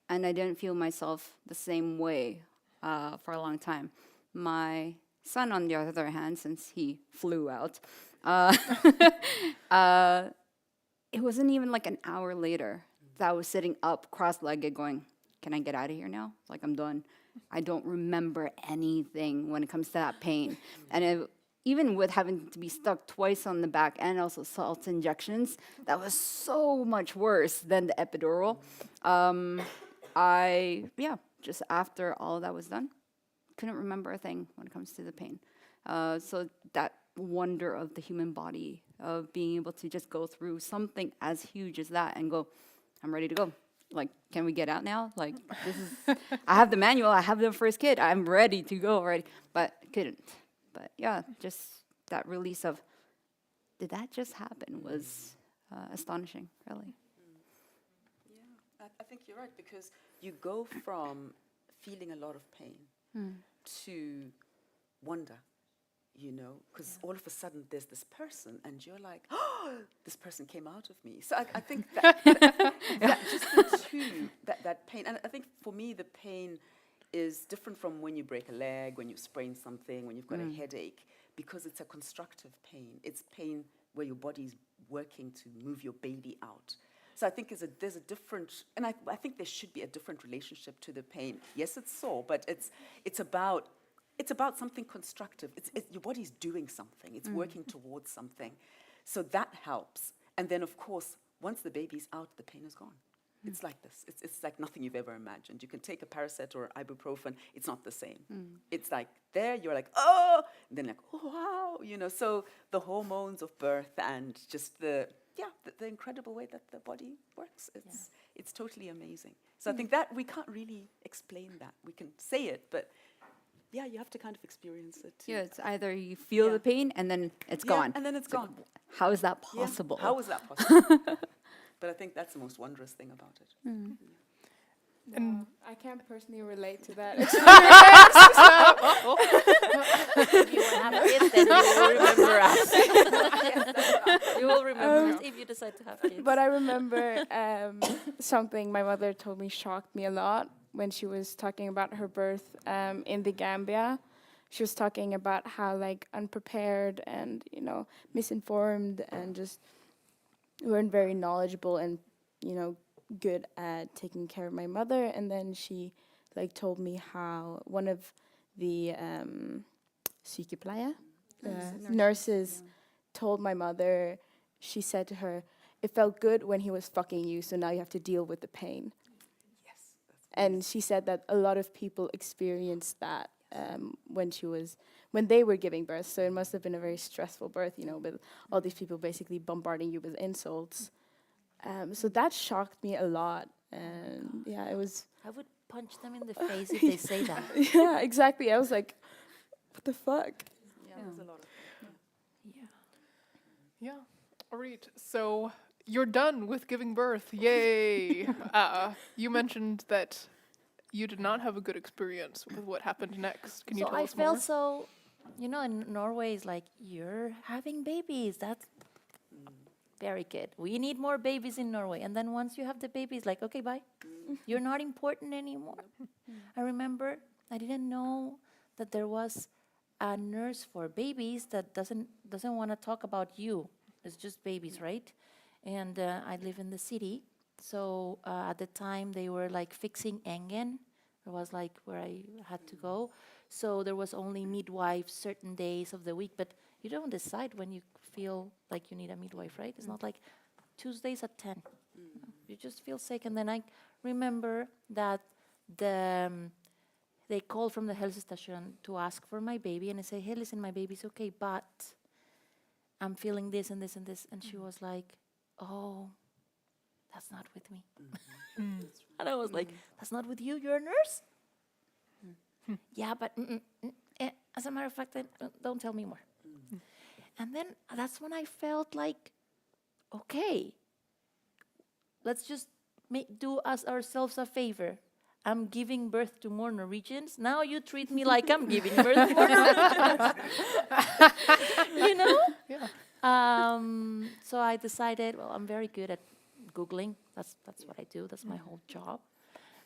I didn't feel myself the same way for a long time. My son, on the other hand, since he flew out, it wasn't even like an hour later that I was sitting up cross-legged going, can I get out of here now? Like, I'm done. I don't remember anything when it comes to that pain. And even with having to be stuck twice on the back and also salt injections, that was so much worse than the epidural. Just after all of that was done, couldn't remember a thing when it comes to the pain. So that wonder of the human body, of being able to just go through something as huge as that and go, I'm ready to go. Like, can we get out now? Like, this is, I have the manual, I have the first kid, I'm ready to go already, but couldn't. But yeah, just that release of, did that just happen was astonishing, really. Yeah, I think you're right, because you go from feeling a lot of pain to wonder, because all of a sudden there's this person and you're like, oh, this person came out of me. So I think that just the two, that pain, and I think for me the pain is different from when you break a leg, when you sprain something, when you've got a headache, because it's a constructive pain. It's pain where your body's working to move your baby out. So I think there's a different, and I think there should be a different relationship to the pain. Yes, it's sore, but it's about something constructive. Your body's doing something. It's working towards something. So that helps. And then, of course, once the baby's out, the pain is gone. It's like this. It's like nothing you've ever imagined. You can take a Paracet or ibuprofen. It's not the same. It's like there, you're like, oh, and then like, oh, wow. So the hormones of birth and just the incredible way that the body works. It's totally amazing. So I think that we can't really explain that. We can say it, but yeah, you have to kind of experience it too. Yeah, it's either you feel the pain and then it's gone. And then it's gone. How is that Yeah, possible? how is that possible? But I think that's the most wondrous thing about it. And I can't personally relate to that. If you have kids, then you will remember us. You will remember us if you decide to have kids. But I remember something my mother told me shocked me a lot when she was talking about her birth in the Gambia. She was talking about how like unprepared and misinformed and just weren't very knowledgeable and good at taking care of my mother. And then she like told me how one of the sykepleier, nurses told my mother, she said to her, it felt good when he was fucking you, so now you have to deal with the pain. And she said that a lot of people experienced that when they were giving birth. So it must have been a very stressful birth, you know, with all these people basically bombarding you with insults. So that shocked me a lot. And yeah, it was, I would punch them in the face if they say that. yeah, exactly. I was like, what the fuck? Yeah, there's a lot of. Yeah. All right. So you're done with giving birth. Yay. You mentioned that you did not have a good experience with what happened next. Can you So tell I us more? felt so, you know, in Norway, it's like, you're having babies. That's very good. We need more babies in Norway. And then once you have the babies, like, okay, bye. You're not important anymore. I remember I didn't know that there was a nurse for babies that doesn't want to talk about you. It's just babies, right? And I live in the city. So at the time, they were like fixing Engen. It was like where I had to go. So there was only midwives certain days of the week. But you don't decide when you feel like you need a midwife, right? It's not like Tuesdays at 10. You just feel sick. And then I remember that they called from the health station to ask for my baby. And I say, hey, listen, my baby's okay, but I'm feeling this and this and this. And she was like, oh, that's not with me. And I was like, that's not with you? You're a nurse? Yeah, but as a matter of fact, don't tell me more. And then that's when I felt like, okay, let's just do us ourselves a favor. I'm giving birth to more Norwegians. Now you treat me like I'm giving birth to more Norwegians. You know? Yeah. So I decided, well, I'm very good at Googling. That's what I do. That's my whole job.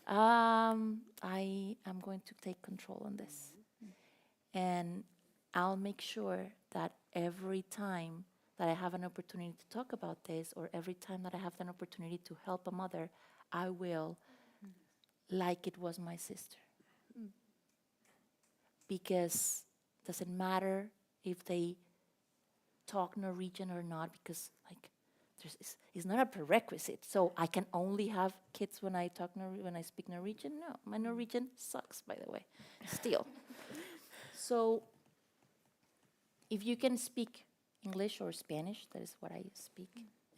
I am going to take control on this. And I'll make sure that every time that I have an opportunity to talk about this, or every time that I have an opportunity to help a mother, I will, like it was my sister. Because it doesn't matter if they talk Norwegian or not, because like it's not a prerequisite. So I can only have kids when I speak Norwegian. No, my Norwegian sucks, by the way, still. So if you can speak English or Spanish, that is what I speak,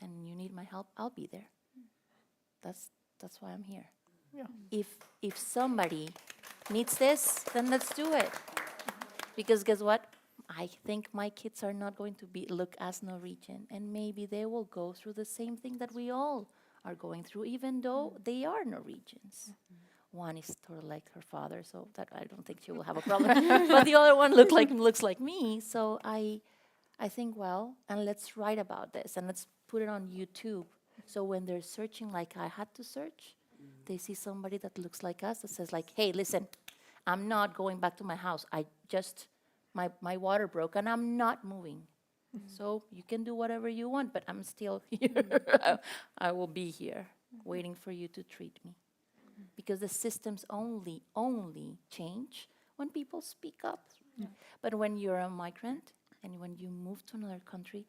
and you need my help, I'll be there. That's why I'm here. Yeah. If somebody needs this, then let's do it. Because guess what? I think my kids are not going to look as Norwegian, and maybe they will go through the same thing that we all are going through, even though they are Norwegians. One is sort of like her father, so that I don't think she will have a problem. But the other one looks like me, so I think, well, and let's write about this, and let's put it on YouTube. So when they're searching like I had to search, they see somebody that looks like us, that says like, hey, listen, I'm not going back to my house. My water broke, and I'm not moving. So you can do whatever you want, but I'm still here. I will be here waiting for you to treat me. Because the systems only change when people speak up. But when you're a migrant and when you move to another country,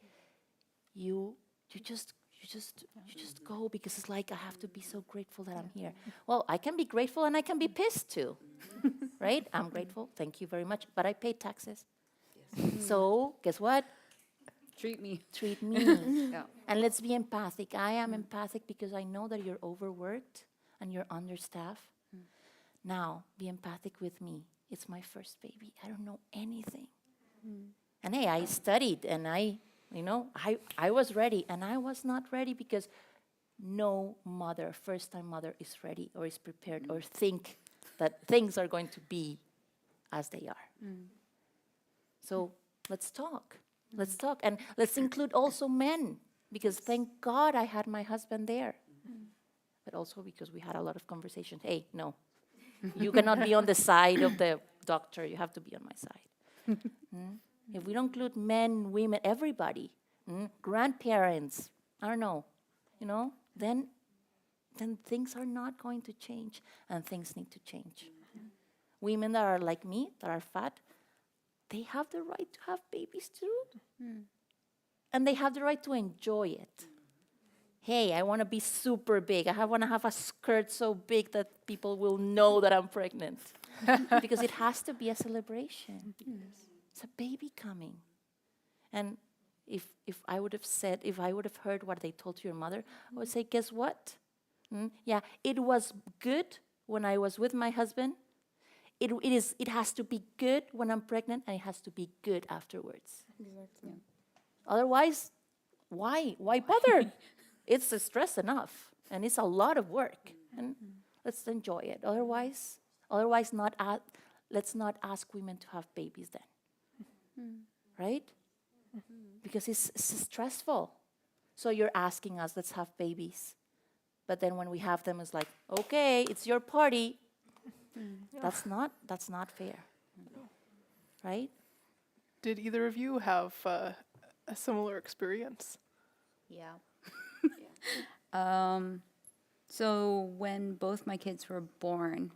you just go, because it's like, I have to be so grateful that I'm here. Well, I can be grateful and I can be pissed too, right? I'm grateful, thank you very much, but I pay taxes. So guess what? Treat me. Treat me. Yeah. And let's be empathic. I am empathic because I know that you're overworked and you're understaffed. Now, be empathic with me. It's my first baby. I don't know anything. And hey, I studied, and I was ready, and I was not ready because no mother, first-time mother, is ready or is prepared or think that things are going to be as they are. So let's talk. Let's talk. And let's include also men, because thank God I had my husband there. But also because we had a lot of conversations. Hey, no, you cannot be on the side of the doctor. You have to be on my side. If we don't include men, women, everybody, grandparents, I don't know, then things are not going to change, and things need to change. Women that are like me, that are fat, they have the right to have babies too. And they have the right to enjoy it. hey, I want to be super big. I want to have a skirt so big that people will know that I'm pregnant. Because it has to be a celebration. It's a baby coming. And if I would have heard what they told to your mother, I would say, guess what? Yeah, it was good when I was with my husband. It has to be good when I'm pregnant, and it has to be good afterwards. Exactly. Otherwise, why bother? It's a stress enough, and it's a lot of work. And let's enjoy it. Otherwise, let's not ask women to have babies then, right? Because it's stressful. So you're asking us, let's have babies, but then when we have them, it's like, okay, it's your party. That's not fair, right? Did either of you have a similar experience? Yeah. So when both my kids were born,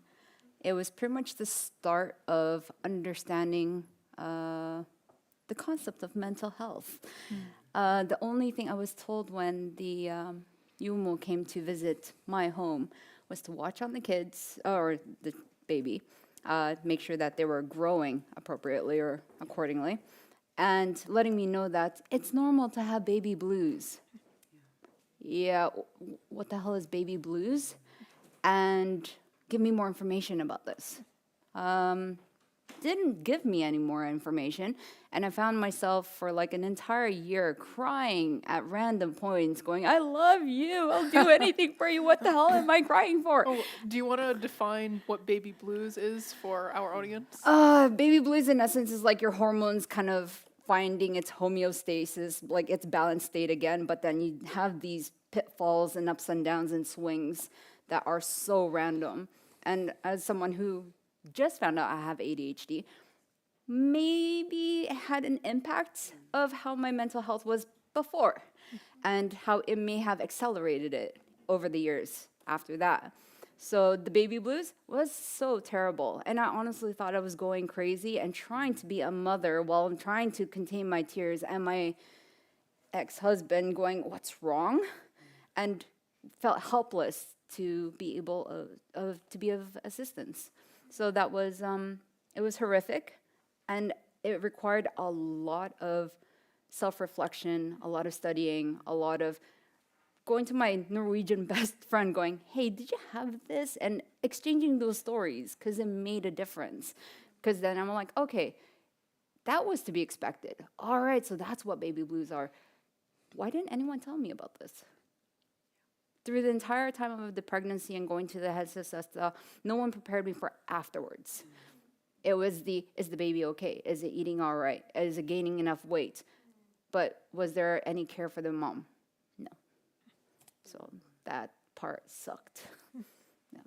it was pretty much the start of understanding the concept of mental health. The only thing I was told when the Yumo came to visit my home was to watch on the kids, or the baby, make sure that they were growing appropriately or accordingly, and letting me know that it's normal to have baby blues. Yeah, what the hell is baby blues? And give me more information about this. Didn't give me any more information, and I found myself for like an entire year crying at random points, going, I love you, I'll do anything for you, what the hell am I crying for? Oh, do you want to define what baby blues is for our audience? Baby blues in essence is like your hormones kind of finding its homeostasis, like its balanced state again, but then you have these pitfalls and ups and downs and swings that are so random. And as someone who just found out I have ADHD, maybe it had an impact of how my mental health was before and how it may have accelerated it over the years after that. So the baby blues was so terrible. And I honestly thought I was going crazy and trying to be a mother while I'm trying to contain my tears, and my ex-husband going, what's wrong? And felt helpless to be able to be of assistance. So that was, it was horrific, and it required a lot of self-reflection, a lot of studying, a lot of going to my Norwegian best friend going, hey, did you have this? And exchanging those stories, because it made a difference. Because then I'm like, okay, that was to be expected. All right, so that's what baby blues are. Why didn't anyone tell me about this? Through the entire time of the pregnancy and going to the hälsosöster, no one prepared me for afterwards. It was is the baby okay? Is it eating all right? Is it gaining enough weight? But was there any care for the mom? No. So that part sucked. Yeah.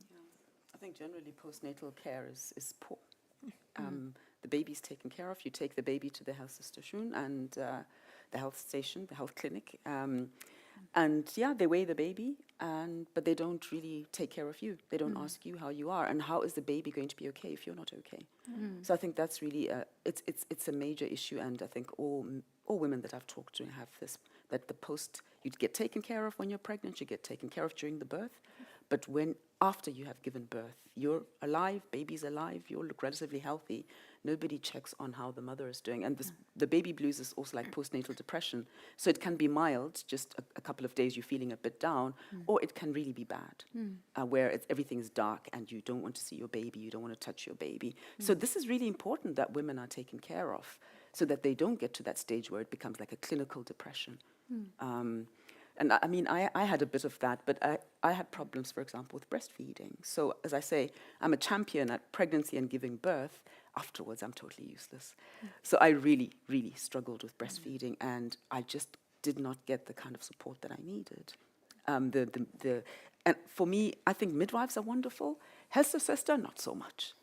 I think generally postnatal care is poor. The baby's taken care of. You take the baby to the hälsostation and the health station, the health clinic. And yeah, they weigh the baby, but they don't really take care of you. They don't ask you how you are, and how is the baby going to be okay if you're not okay. So I think that's really it's a major issue, and I think all women that I've talked to have this, that you get taken care of when you're pregnant, you get taken care of during the birth, but after you have given birth, you're alive, baby's alive, you look relatively healthy. Nobody checks on how the mother is doing. And the baby blues is also like postnatal depression. So it can be mild, just a couple of days you're feeling a bit down, or it can really be bad, where everything is dark and you don't want to see your baby, you don't want to touch your baby. So this is really important that women are taken care of so that they don't get to that stage where it becomes like a clinical depression. And I mean, I had a bit of that, but I had problems, for example, with breastfeeding. So as I say, I'm a champion at pregnancy and giving birth. Afterwards, I'm totally useless. So I really, really struggled with breastfeeding, and I just did not get the kind of support that I needed. And for me, I think midwives are wonderful. Hälsosöster, not so much.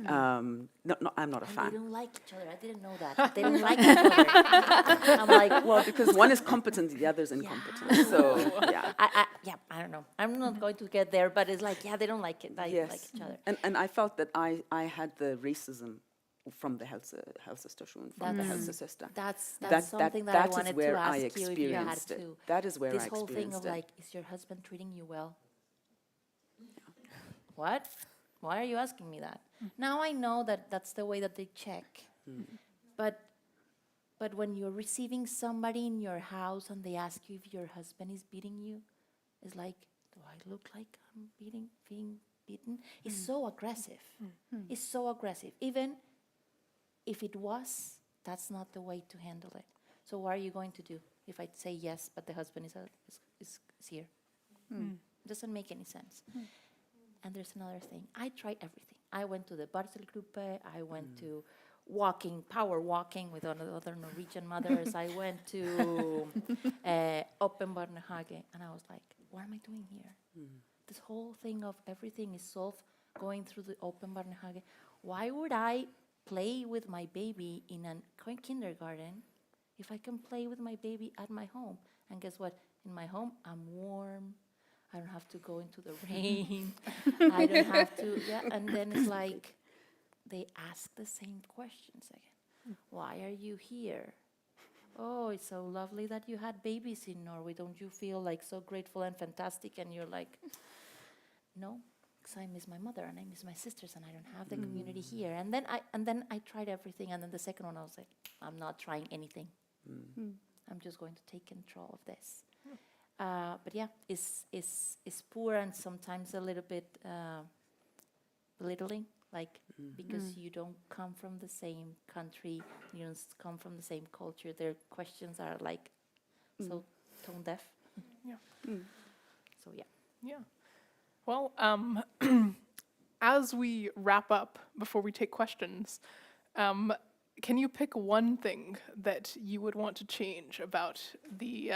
I'm not a fan. They don't like each other. I didn't know that. They don't like each other. I'm like, Well, because one is competent, the other is incompetent. So, yeah. I don't know. I'm not going to get there, but it's like, they don't like it. Like each other. And I felt that I had the racism from the helsestation, from the helsesøster. That's That- something that, that I is wanted where to I ask you if you had experienced it. to. That is where This I whole thing experienced of it. like, is your husband treating you well? What? Why are you asking me that? Now I know that that's the way that they check. But when you're receiving somebody in your house and they ask you if your husband is beating you, it's like, do I look like I'm being beaten? It's so aggressive. It's so aggressive. Even if it was, that's not the way to handle it. So what are you going to do if I say yes, but the husband is here? It doesn't make any sense. And there's another thing. I tried everything. I went to the Barcelgruppe. I went to power walking with other Norwegian mothers. I went to Open Barnehage, and I was like, what am I doing here? This whole thing of everything is solved going through the Open Barnehage. Why would I play with my baby in a kindergarten if I can play with my baby at my home? And guess what? In my home, I'm warm. I don't have to go into the rain. I don't have to, and then it's like, they ask the same questions again. Why are you here? Oh, it's so lovely that you had babies in Norway. Don't you feel like so grateful and fantastic? And you're like, no, because I miss my mother and I miss my sisters and I don't have the community here. And then I tried everything. And then the second one, I was like, I'm not trying anything. I'm just going to take control of this. But yeah, it's poor and sometimes a little bit belittling, like because you don't come from the same country, you don't come from the same culture. Their questions are like so tone deaf. Yeah. So yeah. Yeah. Well, as we wrap up, before we take questions, can you pick one thing that you would want to change about the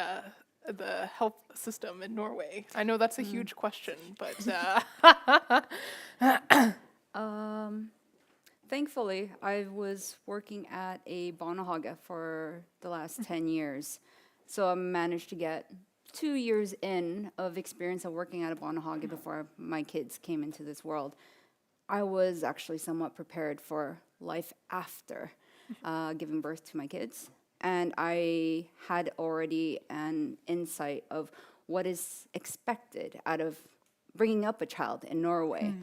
health system in Norway? I know that's a huge question, but Thankfully, I was working at a barnehage for the last 10 years. So I managed to get 2 years in of experience of working at a barnehage before my kids came into this world. I was actually somewhat prepared for life after giving birth to my kids. And I had already an insight of what is expected out of bringing up a child in Norway.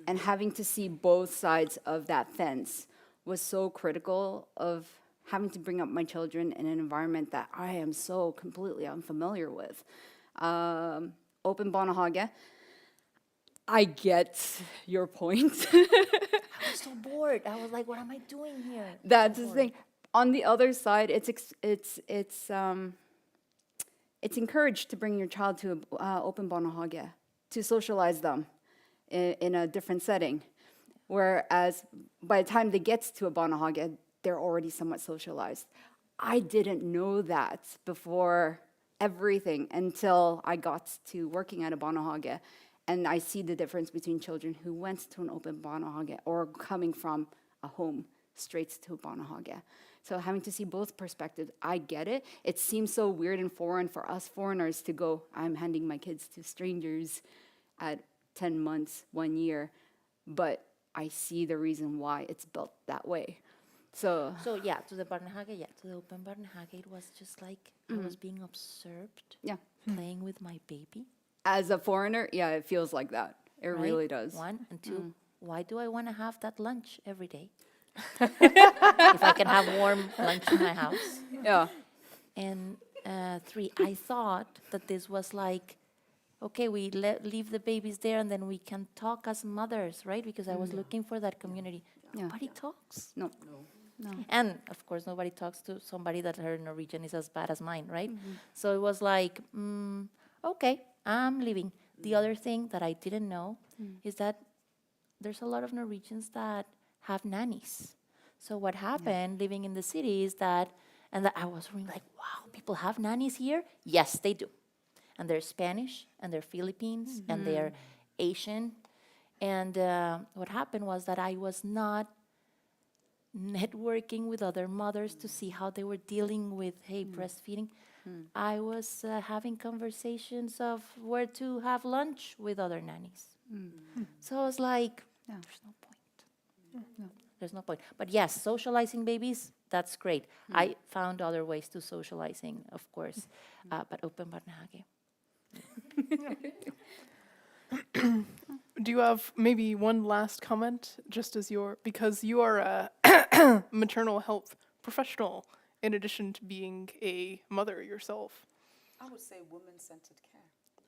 And having to see both sides of that fence was so critical of having to bring up my children in an environment that I am so completely unfamiliar with. Open barnehage, I get your point. I was so bored. I was like, what am I doing here? That's So the bored. thing. On the other side, it's encouraged to bring your child to an open barnehage, to socialize them in a different setting. Whereas by the time they get to a barnehage, they're already somewhat socialized. I didn't know that before everything until I got to working at a barnehage. And I see the difference between children who went to an open barnehage or coming from a home straight to a barnehage. So having to see both perspectives, I get it. It seems so weird and foreign for us foreigners to go, I'm handing my kids to strangers at 10 months, 1 year. But I see the reason why it's built that way. So yeah, to the barnehage, to the open barnehage, it was just like I was being observed, yeah, playing with my baby. as a foreigner, yeah, it feels like that. It Right? really does. One, and two, why do I want to have that lunch every day? If I can have warm lunch in my house. Yeah. And three, I thought that this was like, okay, we leave the babies there and then we can talk as mothers, right? Because I was looking for that community. Yeah. Nobody talks. No. And of course, nobody talks to somebody that her Norwegian is as bad as mine, right? So it was like, okay, I'm leaving. The other thing that I didn't know is that there's a lot of Norwegians that have nannies. So what happened living in the city is that, and that I was really like, wow, people have nannies here? Yes, they do. And they're Spanish, and they're Philippines, and they're Asian. And what happened was that I was not networking with other mothers to see how they were dealing with, breastfeeding. I was having conversations of where to have lunch with other nannies. So I was like, there's no point. there's no point. But yes, socializing babies, that's great. I found other ways to socializing, of course. But open barnhage. Do you have maybe one last comment, just as because you are a maternal health professional in addition to being a mother yourself? I would say woman-centered care.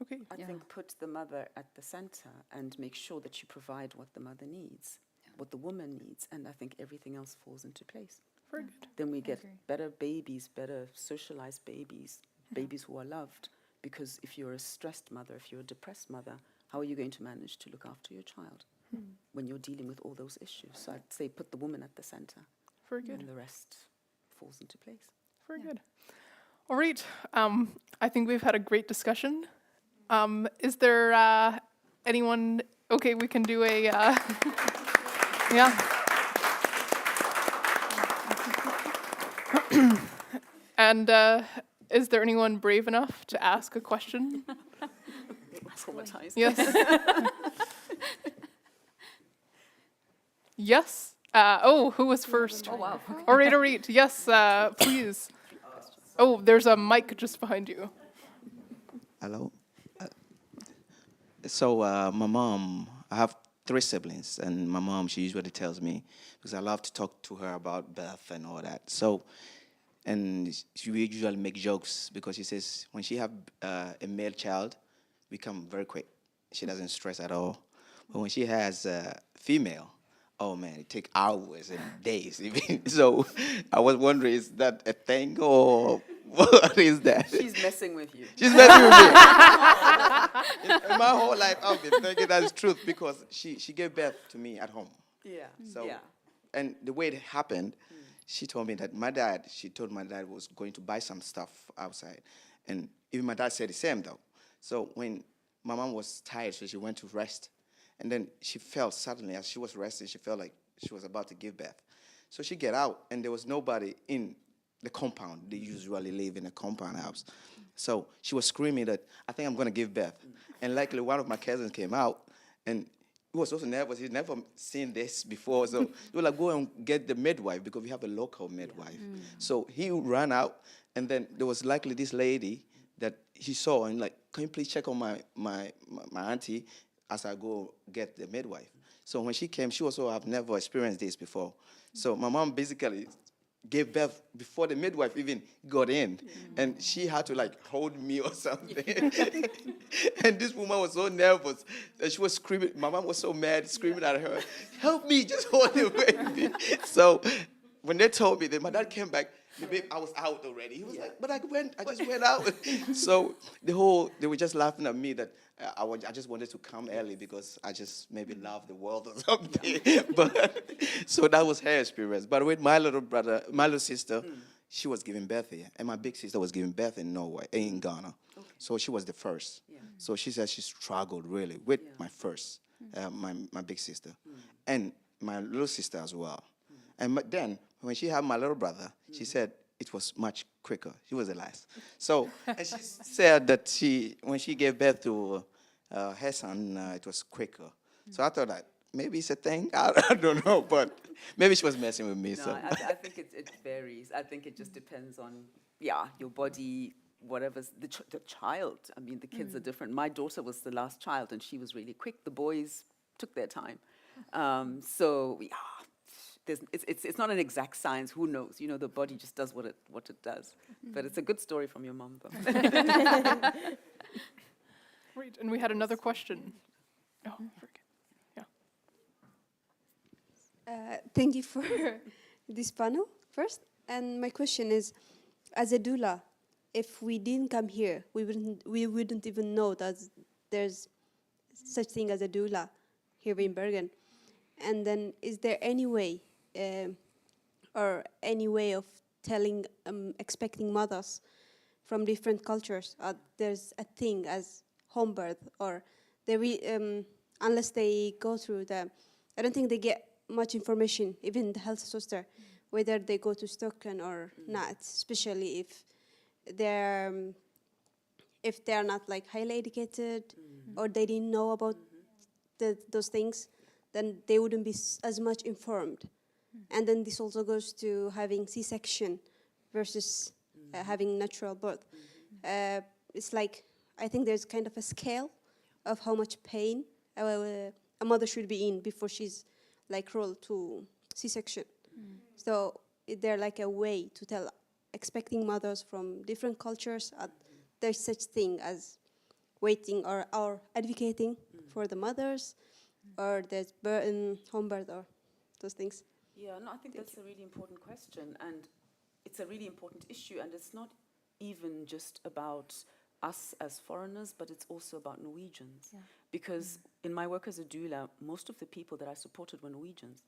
Okay. I think put the mother at the center and make sure that you provide what the mother needs, what the woman needs, and I think everything else falls into place. Very good. Then we get better babies, better socialized babies, babies who are loved. Because if you're a stressed mother, if you're a depressed mother, how are you going to manage to look after your child when you're dealing with all those issues? So I'd say put the woman at the center, Very good. and the rest falls into place. Very good. All right. I think we've had a great discussion. Is there anyone? Okay, we can do a. Yeah. And is there anyone brave enough to ask a question? Traumatized. Yes. Yes. Who was first? Oh, wow. All right. Yes, please. Oh, there's a mic just behind you. Hello. My mom, I have 3 siblings, and my mom, she usually tells me, because I love to talk to her about birth and all that. And she usually make jokes because she says when she have a male child, we come very quick. She doesn't stress at all. But when she has a female, oh man, it takes hours and days even. So I was wondering, is that a thing or what is that? She's messing with you. She's messing with me. In my whole life, I've been thinking that's truth because she gave birth to me at home. Yeah. So, yeah. and the way it happened, she told me that she told my dad was going to buy some stuff outside. And even my dad said the same though. So when my mom was tired, so she went to rest. And then she felt suddenly, as she was resting, she felt like she was about to give birth. So she get out, and there was nobody in the compound. They usually live in a compound house. So she was screaming that, I think I'm going to give birth. And luckily, one of my cousins came out, and he was also nervous. He'd never seen this before. So he was like, go and get the midwife, because we have a local midwife. So he ran out, and then there was likely this lady that he saw, and like, can you please check on my auntie as I go get the midwife? So when she came, she also have never experienced this before. So my mom basically gave birth before the midwife even got in. And she had to like hold me or something. And this woman was so nervous that she was screaming. My mom was so mad, screaming at her, help me, just hold the baby. So when they told me that, my dad came back, the baby, I was out already. He was like, but I just went out. So they were just laughing at me that I just wanted to come early because I just maybe love the world or something. But so that was her experience. But with my little sister, she was giving birth here, and my big sister was giving birth in Norway, in Ghana. Okay. So she was the first. Yeah. So she said she struggled really with my first, my big sister, and my little sister as well. And then when she had my little brother, she said it was much quicker. She was the last. So and she said that when she gave birth to her son, it was quicker. So I thought that maybe it's a thing. I don't know, but maybe she was messing with me. No, So I think it varies. I think it just depends on, your body, whatever's the child. I mean, the kids are different. My daughter was the last child, and she was really quick. The boys took their time. It's not an exact science. Who knows? The body just does what it does. But it's a good story from your mom, though. Right, and we had another question. Oh, very good. Yeah. Thank you for this panel first. And my question is, as a doula, if we didn't come here, we wouldn't even know that there's such thing as a doula here in Bergen. And then, is there any way, or any way of telling, expecting mothers from different cultures, there's a thing as home birth, or unless they go through I don't think they get much information, even the health sister, whether they go to Stockholm or not, especially if they're not like highly educated, or they didn't know about those things, then they wouldn't be as much informed. And then this also goes to having C-section versus having natural birth. It's like, I think there's kind of a scale of how much pain a mother should be in before she's like rolled to C-section. So they're like a way to tell expecting mothers from different cultures there's such thing as waiting or advocating for the mothers, or there's home birth or those things. Yeah, no, I think that's a really important question, and it's a really important issue, and it's not even just about us as foreigners, but it's also about Norwegians. Yeah. Because in my work as a doula, most of the people that I supported were Norwegians.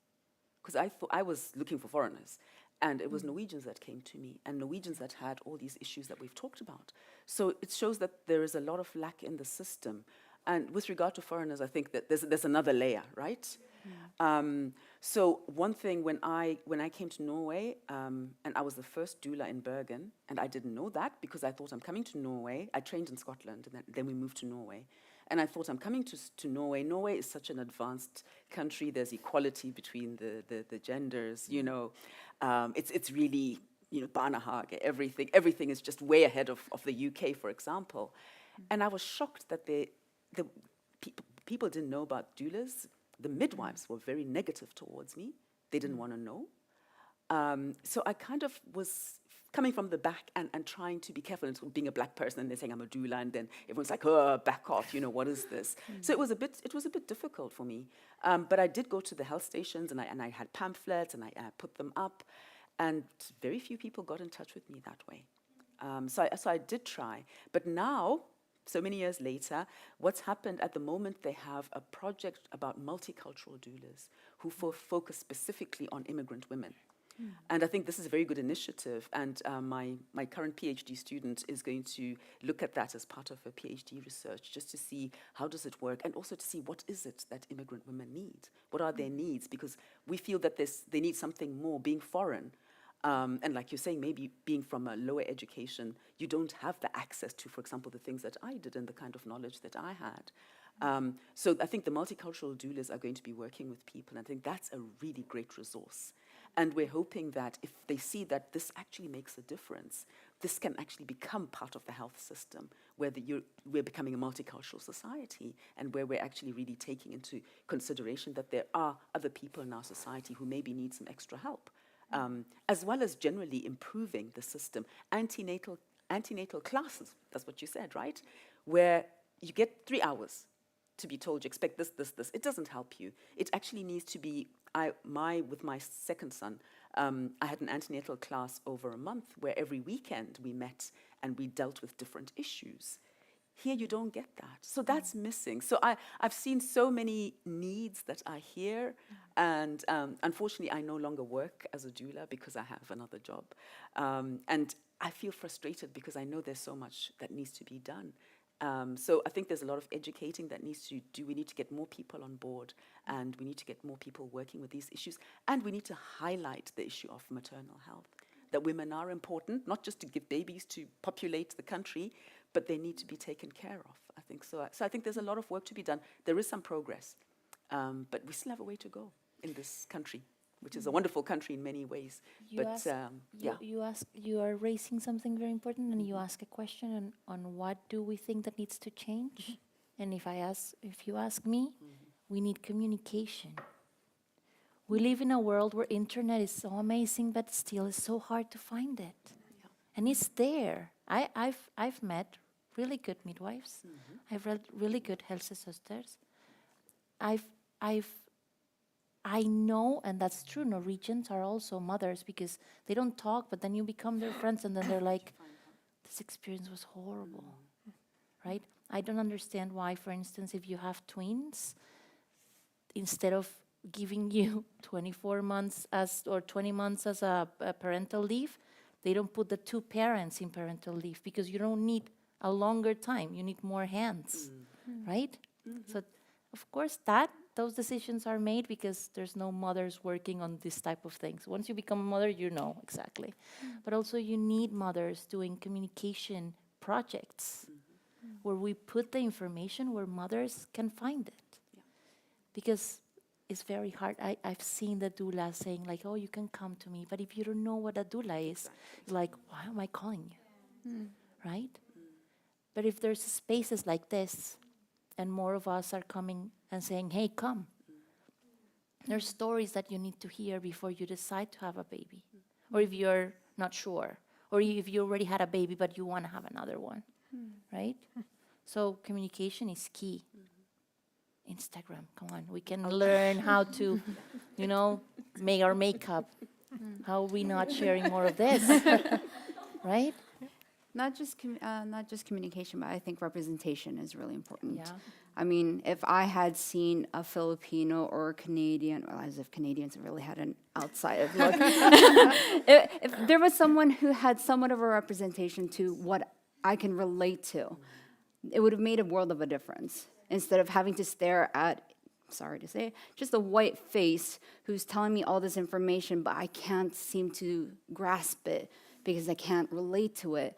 Because I was looking for foreigners, and it was Norwegians that came to me, and Norwegians that had all these issues that we've talked about. So it shows that there is a lot of lack in the system. And with regard to foreigners, I think that there's another layer, right? So one thing, when I came to Norway, and I was the first doula in Bergen, and I didn't know that because I thought I'm coming to Norway. I trained in Scotland, and then we moved to Norway. And I thought I'm coming to Norway. Norway is such an advanced country. There's equality between the genders, you know. It's really, you know, barnehage, everything is just way ahead of the UK, for example. And I was shocked that the people didn't know about doulas. The midwives were very negative towards me. They didn't want to know. So I kind of was coming from the back and trying to be careful, and being a black person, and they're saying I'm a doula, and then everyone's like, oh, back off, you know, what is this? So it was a bit difficult for me. But I did go to the health stations, and I had pamphlets, and I put them up, and very few people got in touch with me that way. So I did try. But now, so many years later, what's happened at the moment, they have a project about multicultural doulas who focus specifically on immigrant women. And I think this is a very good initiative, and my current PhD student is going to look at that as part of her PhD research, just to see how does it work, and also to see what is it that immigrant women need. What are their needs? Because we feel that they need something more, being foreign. And like you're saying, maybe being from a lower education, you don't have the access to, for example, the things that I did and the kind of knowledge that I had. So I think the multicultural doulas are going to be working with people, and I think that's a really great resource. And we're hoping that if they see that this actually makes a difference, this can actually become part of the health system, where we're becoming a multicultural society, and where we're actually really taking into consideration that there are other people in our society who maybe need some extra help. As well as generally improving the system. Antenatal classes, that's what you said, right? Where you get 3 hours to be told you expect this. It doesn't help you. It actually needs to be, with my second son, I had an antenatal class over a month where every weekend we met and we dealt with different issues. Here you don't get that. So that's missing. So I've seen so many needs that are here, and unfortunately I no longer work as a doula because I have another job. And I feel frustrated because I know there's so much that needs to be done. So I think there's a lot of educating that needs to do. We need to get more people on board, and we need to get more people working with these issues, and we need to highlight the issue of maternal health, that women are important, not just to give babies to populate the country, but they need to be taken care of, I think. So I think there's a lot of work to be done. There is some progress, but we still have a way to go in this country, which is a wonderful country in many ways. You are raising something very important, and you ask a question on what do we think that needs to change. And if you ask me, we need communication. We live in a world where internet is so amazing, but still it's so hard to find it. Yeah. And it's there. I've met really good midwives. I've read really good helsesøsters. I know, and that's true, Norwegians are also mothers because they don't talk, but then you become their friends, and then they're like, this experience was horrible, right? I don't understand why, for instance, if you have twins, instead of giving you 24 months or 20 months as a parental leave, they don't put the two parents in parental leave because you don't need a longer time. You need more hands, right? So, of course, those decisions are made because there's no mothers working on this type of things. Once you become a mother, you know exactly. But also you need mothers doing communication projects where we put the information where mothers can find it. Yeah. Because it's very hard. I've seen the doula saying like, oh, you can come to me. But if you don't know what a doula is, you're like, why am I calling you? Right? But if there's spaces like this and more of us are coming and saying, hey, come. There's stories that you need to hear before you decide to have a baby. Or if you're not sure. Or if you already had a baby but you want to have another one. Right? So communication is key. Instagram, come on. We can learn how to, make our makeup. How are we not sharing more of this? Right? Not just communication, but I think representation is really important. Yeah. I mean, if I had seen a Filipino or a Canadian, well, as if Canadians really had an outside look, if there was someone who had somewhat of a representation to what I can relate to, it would have made a world of a difference. Instead of having to stare at, sorry to say, just a white face who's telling me all this information, but I can't seem to grasp it because I can't relate to it.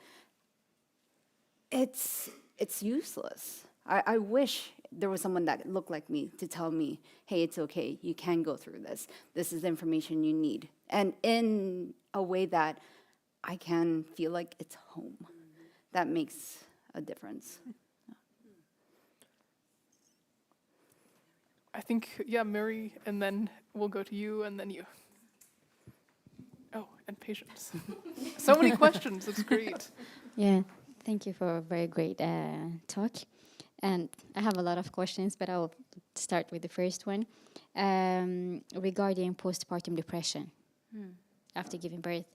It's useless. I wish there was someone that looked like me to tell me, hey, it's okay, you can go through this. This is the information you need. And in a way that I can feel like it's home. That makes a difference. I think, Mary, and then we'll go to you, and then you. Oh, and patience. So many questions. It's great. Yeah, thank you for a very great talk. And I have a lot of questions, but I'll start with the first one. Regarding postpartum depression after giving birth.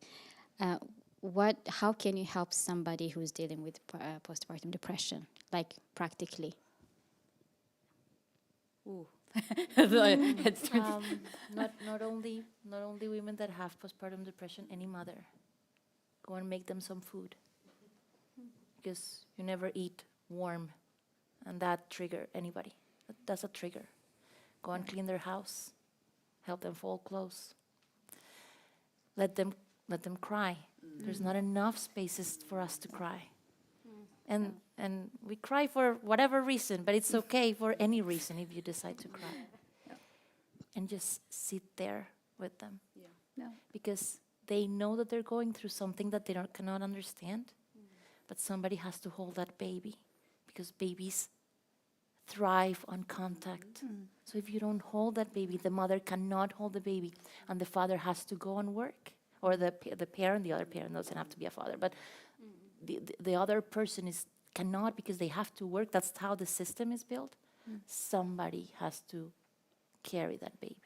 How can you help somebody who's dealing with postpartum depression, like practically? Ooh. Not only women that have postpartum depression, any mother. Go and make them some food. Because you never eat warm, and that trigger anybody. That's a trigger. Go and clean their house. Help them fold clothes. Let them cry. There's not enough spaces for us to cry. And we cry for whatever reason, but it's okay for any reason if you decide to cry. And just sit there with them. Yeah. Because they know that they're going through something that they cannot understand, but somebody has to hold that baby, because babies thrive on contact. So if you don't hold that baby, the mother cannot hold the baby, and the father has to go and work, or the parent, the other parent doesn't have to be a father, but the other person cannot, because they have to work. That's how the system is built. Somebody has to carry that baby.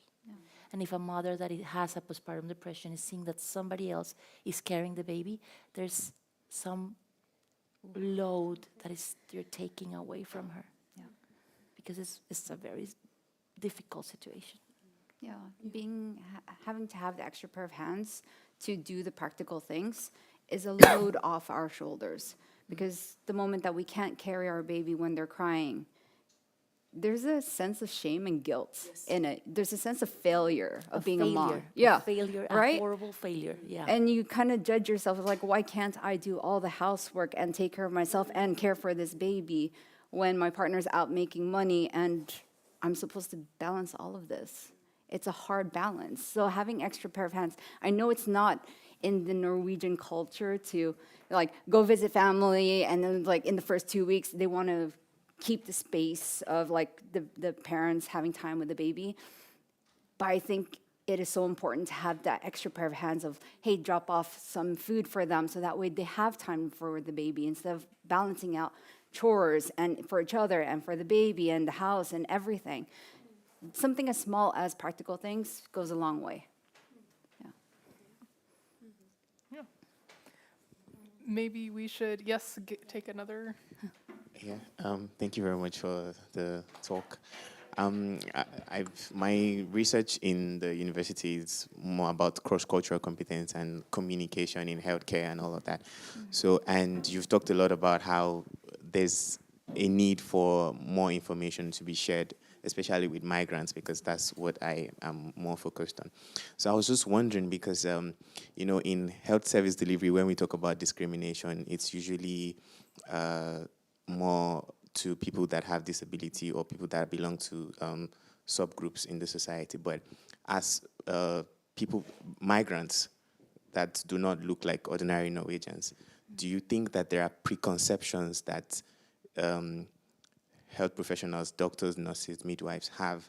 And if a mother that has a postpartum depression is seeing that somebody else is carrying the baby, there's some load that you're taking away from her. Yeah. Because it's a very difficult situation. Yeah, having to have the extra pair of hands to do the practical things is a load off our shoulders. Because the moment that we can't carry our baby when they're crying, there's a sense of shame and guilt in it. There's a sense of failure of being a mom. Yeah, A failure, right? a horrible failure. Yeah. And you kind of judge yourself like, why can't I do all the housework and take care of myself and care for this baby when my partner's out making money and I'm supposed to balance all of this? It's a hard balance. So having extra pair of hands, I know it's not in the Norwegian culture to like go visit family and then like in the first 2 weeks they want to keep the space of like the parents having time with the baby. But I think it is so important to have that extra pair of hands of, hey, drop off some food for them so that way they have time for the baby instead of balancing out chores and for each other and for the baby and the house and everything. Something as small as practical things goes a long way. Yeah. Maybe we should, take another. Yeah, thank you very much for the talk. My research in the university is more about cross-cultural competence and communication in healthcare and all of that. So, and you've talked a lot about how there's a need for more information to be shared, especially with migrants, because that's what I am more focused on. So I was just wondering, because, in health service delivery, when we talk about discrimination, it's usually more to people that have disability or people that belong to subgroups in the society. But as people, migrants that do not look like ordinary Norwegians, do you think that there are preconceptions that health professionals, doctors, nurses, midwives have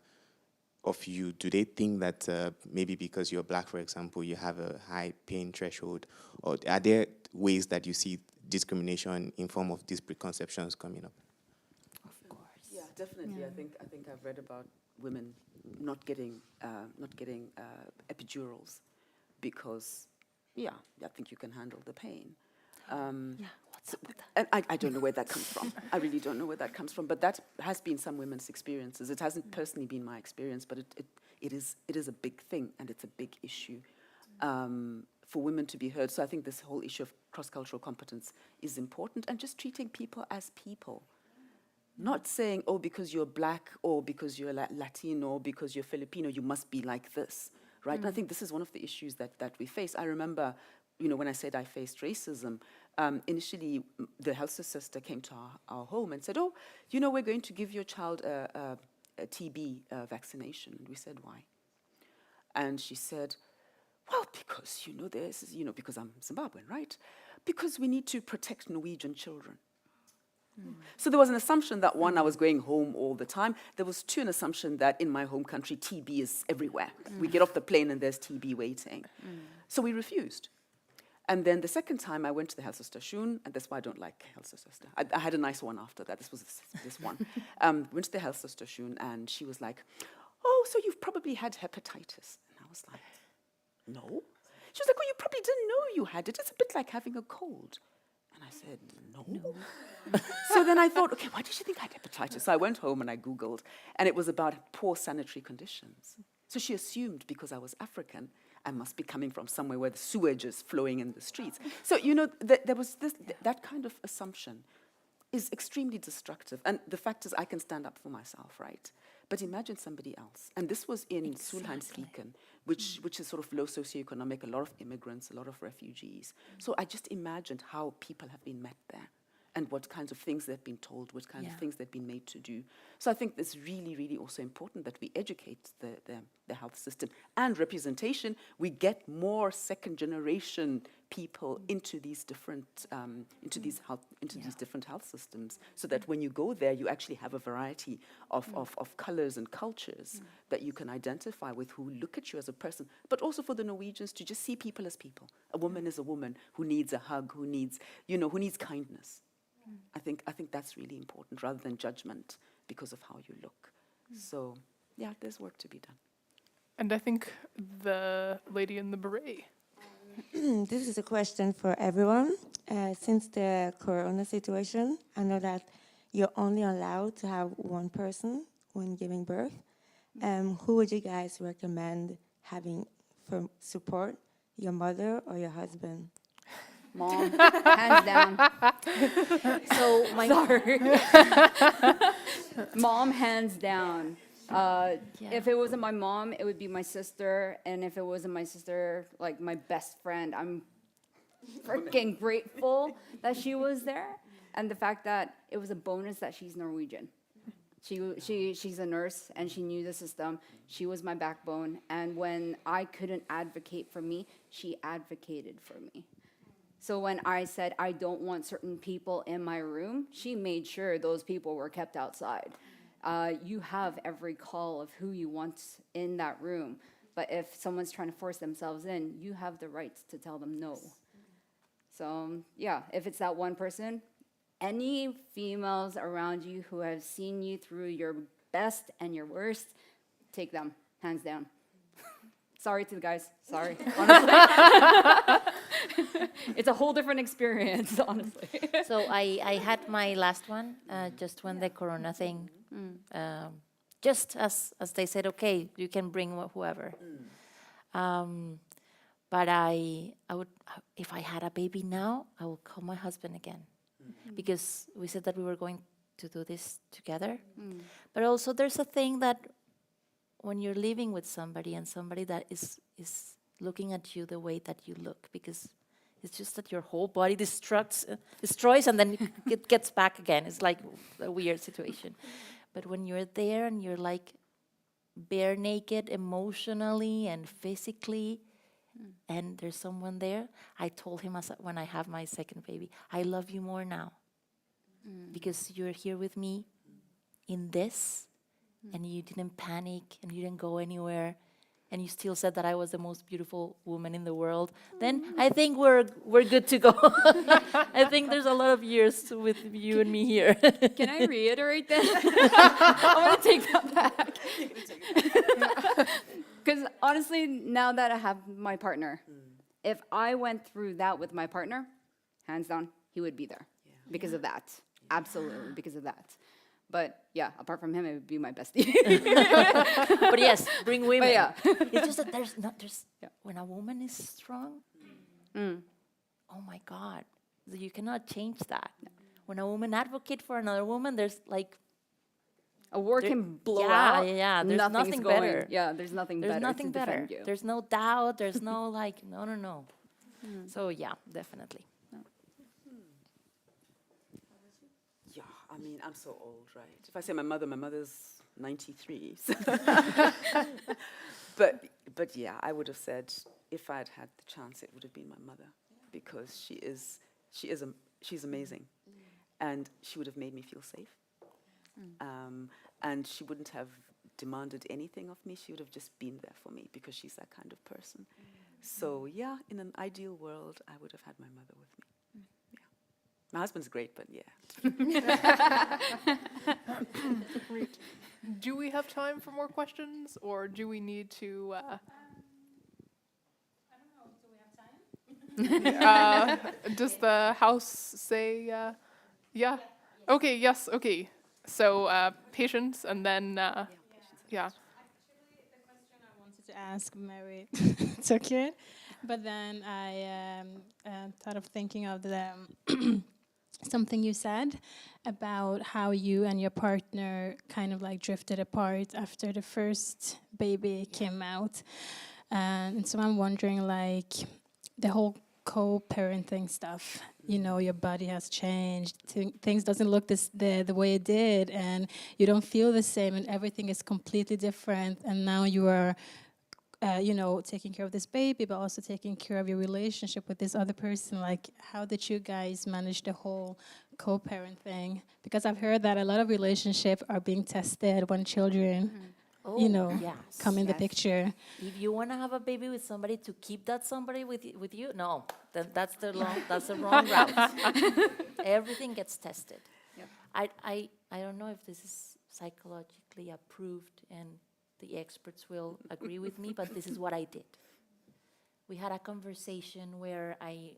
of you? Do they think that maybe because you're black, for example, you have a high pain threshold? Or are there ways that you see discrimination in form of these preconceptions coming up? Of course. Yeah, definitely. I think I've read about women not getting epidurals because, I think you can handle the pain. What's up with that? And I don't know where that comes from. I really don't know where that comes from. But that has been some women's experiences. It hasn't personally been my experience, but it is a big thing, and it's a big issue for women to be heard. So I think this whole issue of cross-cultural competence is important, and just treating people as people. Not saying, oh, because you're black or because you're Latino or because you're Filipino, you must be like this, right? And I think this is one of the issues that we face. I remember, when I said I faced racism, initially the health sister came to our home and said, oh, we're going to give your child a TB vaccination. And we said, why? And she said, well, because, because I'm Zimbabwean, right? Because we need to protect Norwegian children. So there was an assumption that, one, I was going home all the time. There was, two, an assumption that in my home country, TB is everywhere. We get off the plane and there's TB waiting. So we refused. And then the second time I went to the helsestasjon, and that's why I don't like helsesøster. I had a nice one after that. This was this one. Went to the helsestasjon, and she was like, oh, so you've probably had hepatitis. And I was like, no. She was like, oh, you probably didn't know you had it. It's a bit like having a cold. And I said, no. So then I thought, okay, why did she think I had hepatitis? So I went home and I Googled, and it was about poor sanitary conditions. So she assumed because I was African, I must be coming from somewhere where the sewage is flowing in the streets. So, there was that kind of assumption is extremely destructive. And the fact is, I can stand up for myself, right? But imagine somebody else. And this was in Solheimsviken, which is sort of low socioeconomic, a lot of immigrants, a lot of refugees. So I just imagined how people have been met there and what kinds of things they've been told, what kind of things they've been made to do. So I think it's really, really also important that we educate the health system and representation. We get more second-generation people into these different these different health systems, so that when you go there, you actually have a variety of colors and cultures that you can identify with, who look at you as a person, but also for the Norwegians to just see people as people. A woman is a woman who needs a hug, who needs kindness. I think that's really important, rather than judgment because of how you look. So, there's work to be done. And I think the lady in the beret. This is a question for everyone. Since the corona situation, I know that you're only allowed to have one person when giving birth. Who would you guys recommend having for support, your mother or your husband? Mom, hands down. So Sorry. Mom, hands down. If it wasn't my mom, it would be my sister. And if it wasn't my sister, like my best friend, I'm freaking grateful that she was there. And the fact that it was a bonus that she's Norwegian. She's a nurse, and she knew the system. She was my backbone. And when I couldn't advocate for me, she advocated for me. So when I said I don't want certain people in my room, she made sure those people were kept outside. You have every call of who you want in that room. But if someone's trying to force themselves in, you have the rights to tell them no. So, if it's that one person, any females around you who have seen you through your best and your worst, take them, hands down. Sorry to the guys, sorry, honestly. It's a whole different experience, honestly. So I had my last one just when the corona thing, just as they said, okay, you can bring whoever. But I would, if I had a baby now, I would call my husband again, because we said that we were going to do this together. But also there's a thing that when you're living with somebody and somebody that is looking at you the way that you look, because It's just that your whole body destroys and then it gets back again. It's like a weird situation. But when you're there and you're like bare naked emotionally and physically, and there's someone there, I told him when I have my second baby, I love you more now because you're here with me in this, and you didn't panic and you didn't go anywhere, and you still said that I was the most beautiful woman in the world. Then I think we're good to go. I think there's a lot of years with you and me here. Can I reiterate that? I want to take that back. Because honestly, now that I have my partner, if I went through that with my partner, hands down, he would be there because of that. Absolutely, because of that. But yeah, apart from him, it would be my bestie. But yes, bring women. But yeah. It's just that when a woman is strong, oh my God, you cannot change that. When a woman advocate for another woman, there's like A war can blow yeah, out. yeah, there's nothing's nothing going. better. Yeah, there's nothing There's better nothing to better. defend you. There's no doubt. There's no like, no. So yeah, definitely. Yeah, I mean, I'm so old, right? If I say my mother's 93. So but yeah, I would have said if I'd had the chance, it would have been my mother because she's amazing, and she would have made me feel safe, and she wouldn't have demanded anything of me. She would have just been there for me because she's that kind of person. So yeah, in an ideal world, I would have had my mother with me. My husband's great, but yeah. Great. Do we have time for more questions, or do we need to? Does the house say? Yeah. Okay. Yes. Okay. So patience, and then yeah. Wanted to ask Mary took it, but then I thought of thinking of the something you said about how you and your partner kind of like drifted apart after the first baby came out, and so I'm wondering like the whole co-parenting stuff. You know, your body has changed. Things doesn't look the way it did, and you don't feel the same, and everything is completely different. And now you are, taking care of this baby, but also taking care of your relationship with this other person. Like, how did you guys manage the whole co-parent thing? Because I've heard that a lot of relationships are being tested when children, come in the picture. If you want to have a baby with somebody to keep that somebody with you, no, then that's the wrong route. Everything gets tested. Yep. I don't know if this is psychologically approved and the experts will agree with me, but this is what I did. We had a conversation where I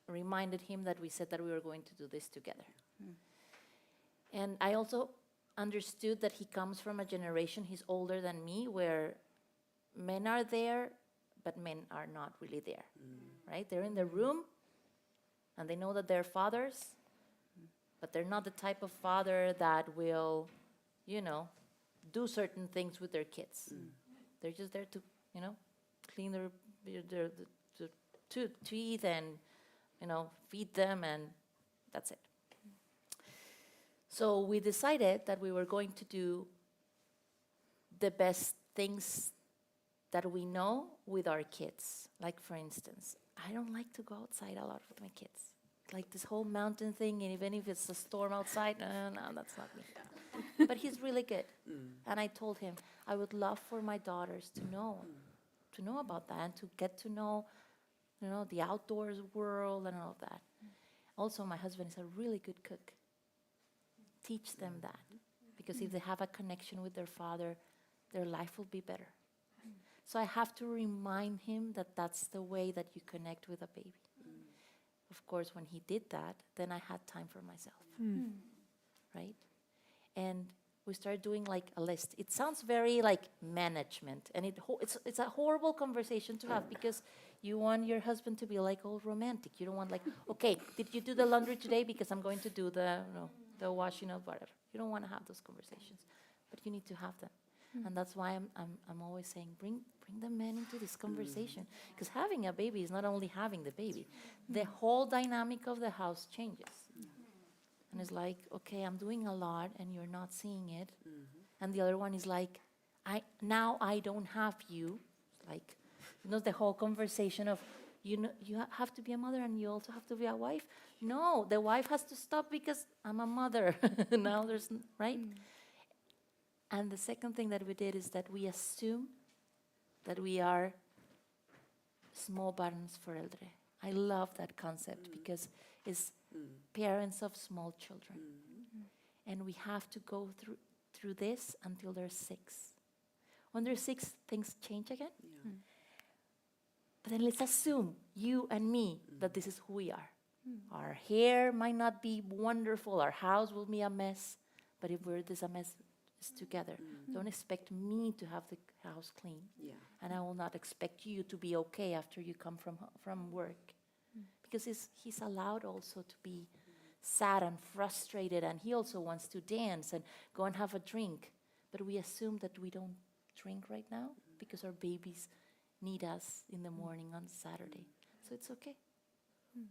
reminded him that we said that we were going to do this together. And I also understood that he comes from a generation, he's older than me, where men are there, but men are not really there, right? They're in the room, and they know that they're fathers, but they're not the type of father that will, do certain things with their kids. They're just there to, clean their teeth and, feed them, and that's it. So we decided that we were going to do the best things that we know with our kids. Like, for instance, I don't like to go outside a lot with my kids. Like this whole mountain thing, and even if it's a storm outside, no, that's not me. But he's really good. And I told him, I would love for my daughters to know about that and to get to know, the outdoors world and all of that. Also, my husband is a really good cook. Teach them that, because if they have a connection with their father, their life will be better. So I have to remind him that that's the way that you connect with a baby. Of course, when he did that, then I had time for myself, right? And we started doing like a list. It sounds very like management, and it's a horrible conversation to have, because you want your husband to be like all romantic. You don't want like, okay, did you do the laundry today? Because I'm going to do the washing of whatever. You don't want to have those conversations, but you need to have them. And that's why I'm always saying, bring the men into this conversation. Because having a baby is not only having the baby, the whole dynamic of the house changes. And it's like, okay, I'm doing a lot and you're not seeing it. And the other one is like, now I don't have you. Like, the whole conversation of, you have to be a mother and you also have to be a wife. No, the wife has to stop because I'm a mother. Now there's, right? And the second thing that we did is that we assume that we are small barns for eldre. I love that concept because it's parents of small children. And we have to go through this until they're 6. When they're 6, things change again. But then let's assume, you and me, that this is who we are. Our hair might not be wonderful, our house will be a mess, but if there's a mess, it's together. Don't expect me to have the house clean. And I will not expect you to be okay after you come from work. Because he's allowed also to be sad and frustrated, and he also wants to dance and go and have a drink. But we assume that we don't drink right now because our babies need us in the morning on Saturday. So it's okay.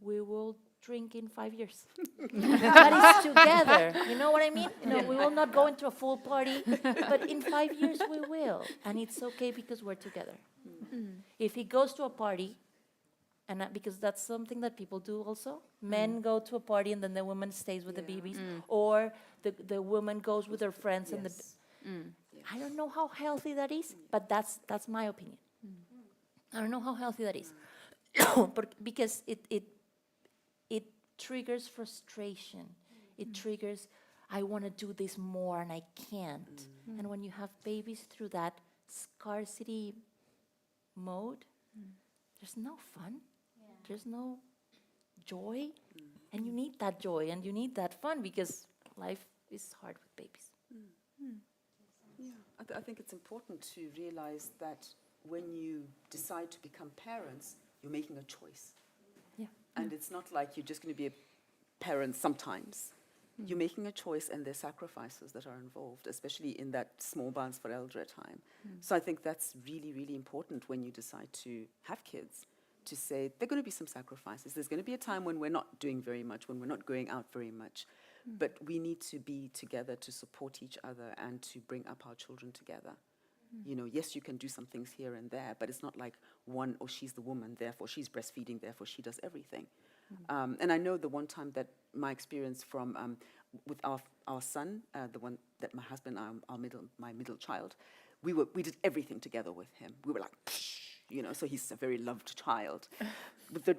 We will drink in 5 years. But it's together. You know what I mean? We will not go into a full party, but in 5 years we will. And it's okay because we're together. If he goes to a party, and because that's something that people do also. Men go to a party and then the woman stays with the babies. Or the woman goes with her friends. And I don't know how healthy that is, but that's my opinion. I don't know how healthy that is. Because it triggers frustration. It triggers, I want to do this more and I can't. And when you have babies through that scarcity mode, there's no fun. There's no joy. And you need that joy and you need that fun because life is hard with babies. I think it's important to realize that when you decide to become parents, you're making a choice. And it's not like you're just going to be a parent sometimes. You're making a choice and there's sacrifices that are involved, especially in that small barns for eldre time. So I think that's really, really important when you decide to have kids, to say there are going to be some sacrifices. There's going to be a time when we're not doing very much, when we're not going out very much. But we need to be together to support each other and to bring up our children together. Yes, you can do some things here and there, but it's not like she's the woman, therefore she's breastfeeding, therefore she does everything. And I know the one time that my experience with our son, the one that my husband, my middle child, we did everything together with him. We were like, so he's a very loved child.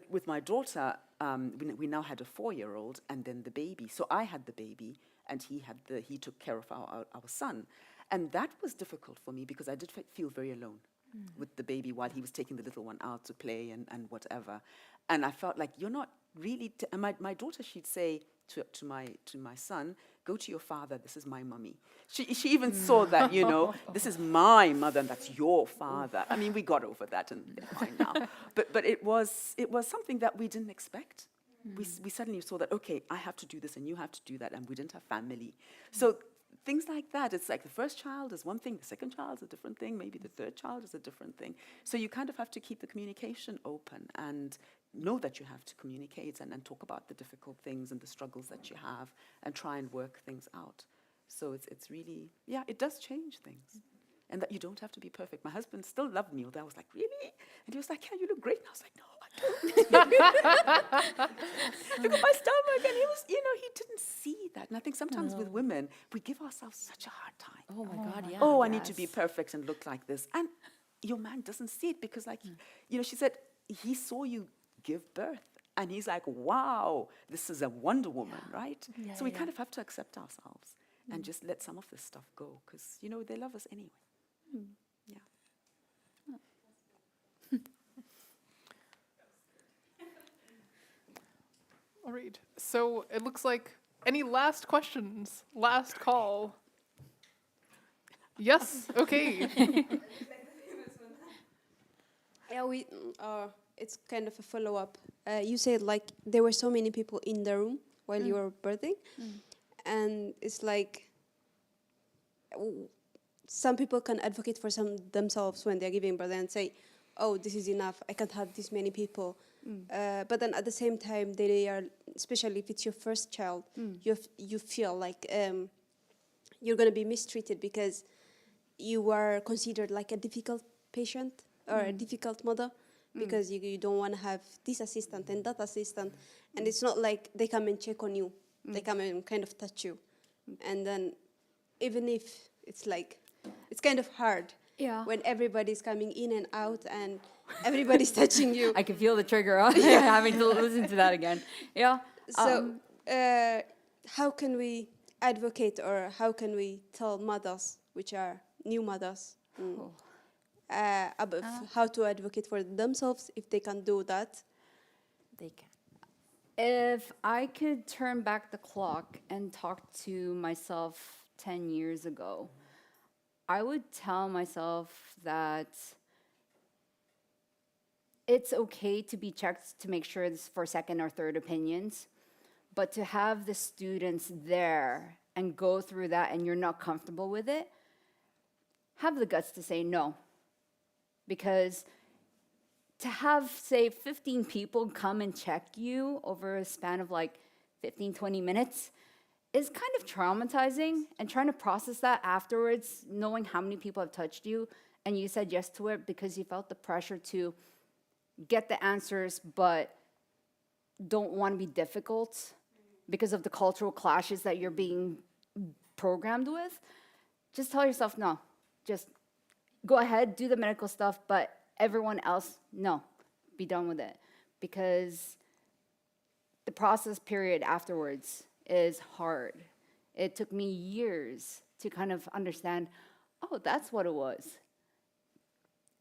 With my daughter, we now had a 4-year-old and then the baby. So I had the baby and he took care of our son. And that was difficult for me because I did feel very alone with the baby while he was taking the little one out to play and whatever. And I felt like you're not really. And my daughter, she'd say to my son, "Go to your father. This is my mummy." She even saw that, this is my mother and that's your father. I mean, we got over that and they're fine now. But it was something that we didn't expect. We suddenly saw that, okay, I have to do this and you have to do that, and we didn't have family. So things like that, it's like the first child is one thing, the second child is a different thing, maybe the third child is a different thing. So you kind of have to keep the communication open and know that you have to communicate and talk about the difficult things and the struggles that you have and try and work things out. So it's really, it does change things. And that you don't have to be perfect. My husband still loved me, although I was like, really? And he was like, yeah, you look great. And I was like, no, I don't. Look at my stomach. And he didn't see that. And I think sometimes with women, we give ourselves such a hard time. Oh my God, yeah. Oh, I need to be perfect and look like this. And your man doesn't see it because, she said, he saw you give birth. And he's like, wow, this is a Wonder Woman, right? So we kind of have to accept ourselves and just let some of this stuff go because, they love us anyway. All right. So it looks like any last questions? Last call. Yes. Okay. It's kind of a follow-up. You said there were so many people in the room while you were birthing, and it's like some people can advocate for themselves when they're giving birth and say, oh, this is enough, I can't have this many people. But then at the same time, they are, especially if it's your first child, you feel like you're going to be mistreated because you are considered like a difficult patient or a difficult mother, because you don't want to have this assistant and that assistant. And it's not like they come and check on you. They come and kind of touch you. And then even if it's like, it's kind of hard when everybody's coming in and out and everybody's touching you. I can feel the trigger on having to listen to that again. Yeah. So how can we advocate, or how can we tell mothers, which are new mothers, about how to advocate for themselves if they can do that? They can. If I could turn back the clock and talk to myself 10 years ago, I would tell myself that it's okay to be checked to make sure it's for second or third opinions, but to have the students there and go through that and you're not comfortable with it, have the guts to say no. Because to have, say, 15 people come and check you over a span of like 15, 20 minutes is kind of traumatizing, and trying to process that afterwards, knowing how many people have touched you, and you said yes to it because you felt the pressure to get the answers, but don't want to be difficult because of the cultural clashes that you're being programmed with. Just tell yourself no. Just go ahead, do the medical stuff, but everyone else, no, be done with it. Because the process period afterwards is hard. It took me years to kind of understand, oh, that's what it was.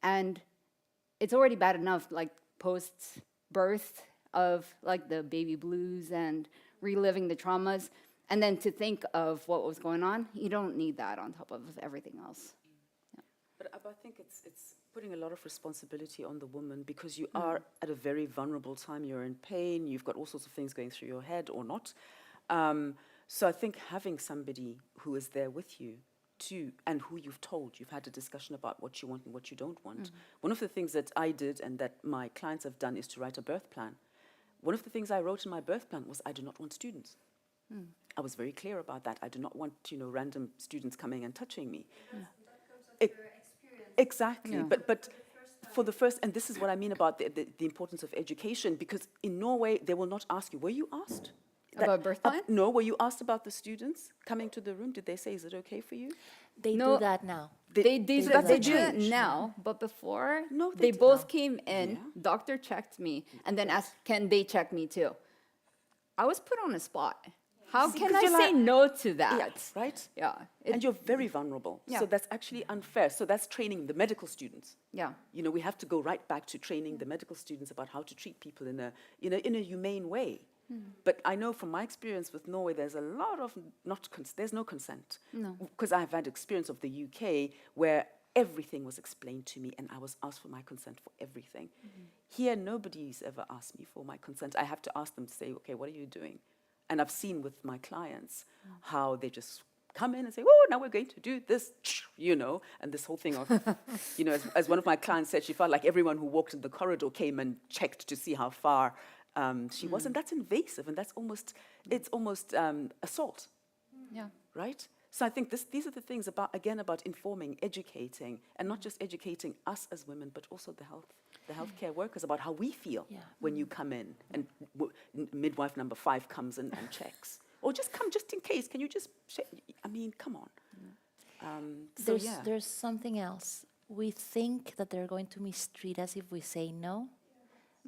And it's already bad enough, like post-birth of like the baby blues and reliving the traumas. And then to think of what was going on, you don't need that on top of everything else. But I think it's putting a lot of responsibility on the woman, because you are at a very vulnerable time. You're in pain. You've got all sorts of things going through your head or not. So I think having somebody who is there with you and who you've had a discussion about what you want and what you don't want. One of the things that I did and that my clients have done is to write a birth plan. One of the things I wrote in my birth plan was I do not want students. I was very clear about that. I do not want, random students coming and touching me. Exactly. Yeah. But for the first, and this is what I mean about the importance of education, because in Norway, they will not ask you, were you asked? About birth plan? No, were you asked about the students coming to the room? Did they say, is it okay for you? They No. do that now. They do so that's a do it change. now, but before, No, they they both came in, Yeah. doctor checked me, and then asked, can they check me too? I was put on the spot. How can I you're say like- no to that? Yeah, right? Yeah. And you're very vulnerable. Yeah. So that's actually unfair. So that's training the medical students. Yeah. We have to go right back to training the medical students about how to treat people in a humane way. But I know from my experience with Norway, there's a lot of there's no consent. No. Because I've had experience of the UK where everything was explained to me and I was asked for my consent for everything. Here, nobody's ever asked me for my consent. I have to ask them to say, okay, what are you doing? And I've seen with my clients how they just come in and say, oh, now we're going to do this, and this whole thing of, as one of my clients said, she felt like everyone who walked in the corridor came and checked to see how far she was. And that's invasive, and it's almost assault, Yeah. right? So I think these are the things about informing, educating, and not just educating us as women, but also the healthcare workers about how we feel when you come in and midwife number 5 comes in and checks. Or just come just in case. Can you just check? I mean, come on. There's something else. We think that they're going to mistreat us if we say no.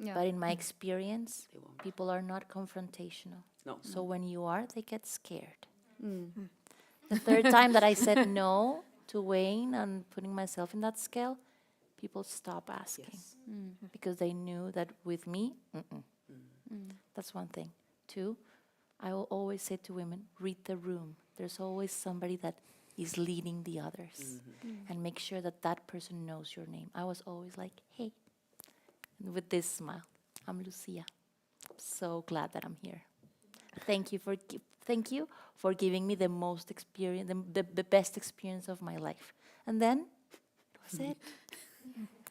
Yeah. But in my experience, They won't. people are not confrontational. No. So when you are, they get scared. The third time that I said no to weighing and putting myself in that scale, people stop asking. Yes. Because they knew that with me, that's one thing. 2, I will always say to women, read the room. There's always somebody that is leading the others. And make sure that that person knows your name. I was always like, hey, and with this smile, I'm Lucia. So glad that I'm here. Thank you for giving me the most experience, the best experience of my life. And then, that was it.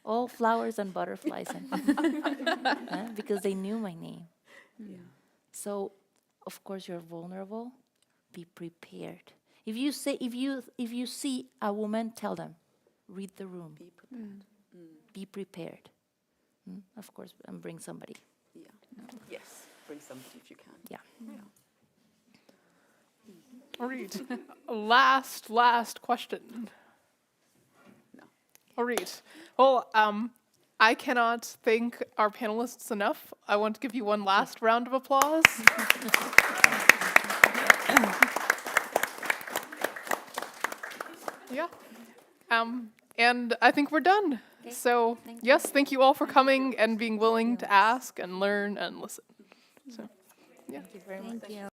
All flowers and butterflies, and because they knew my name. So, of course, you're vulnerable. Be prepared. If you see a woman, tell them, read the room. Be prepared. Be prepared. Of course, and bring somebody. Yeah. Yes. Bring somebody if you can. Yeah. All right. Last question. No. All right. Well, I cannot thank our panelists enough. I want to give you one last round of applause. Yeah. And I think we're done. So, yes, thank you all for coming and being willing to ask and learn and listen. So, yeah. Thank you very much. Thank you.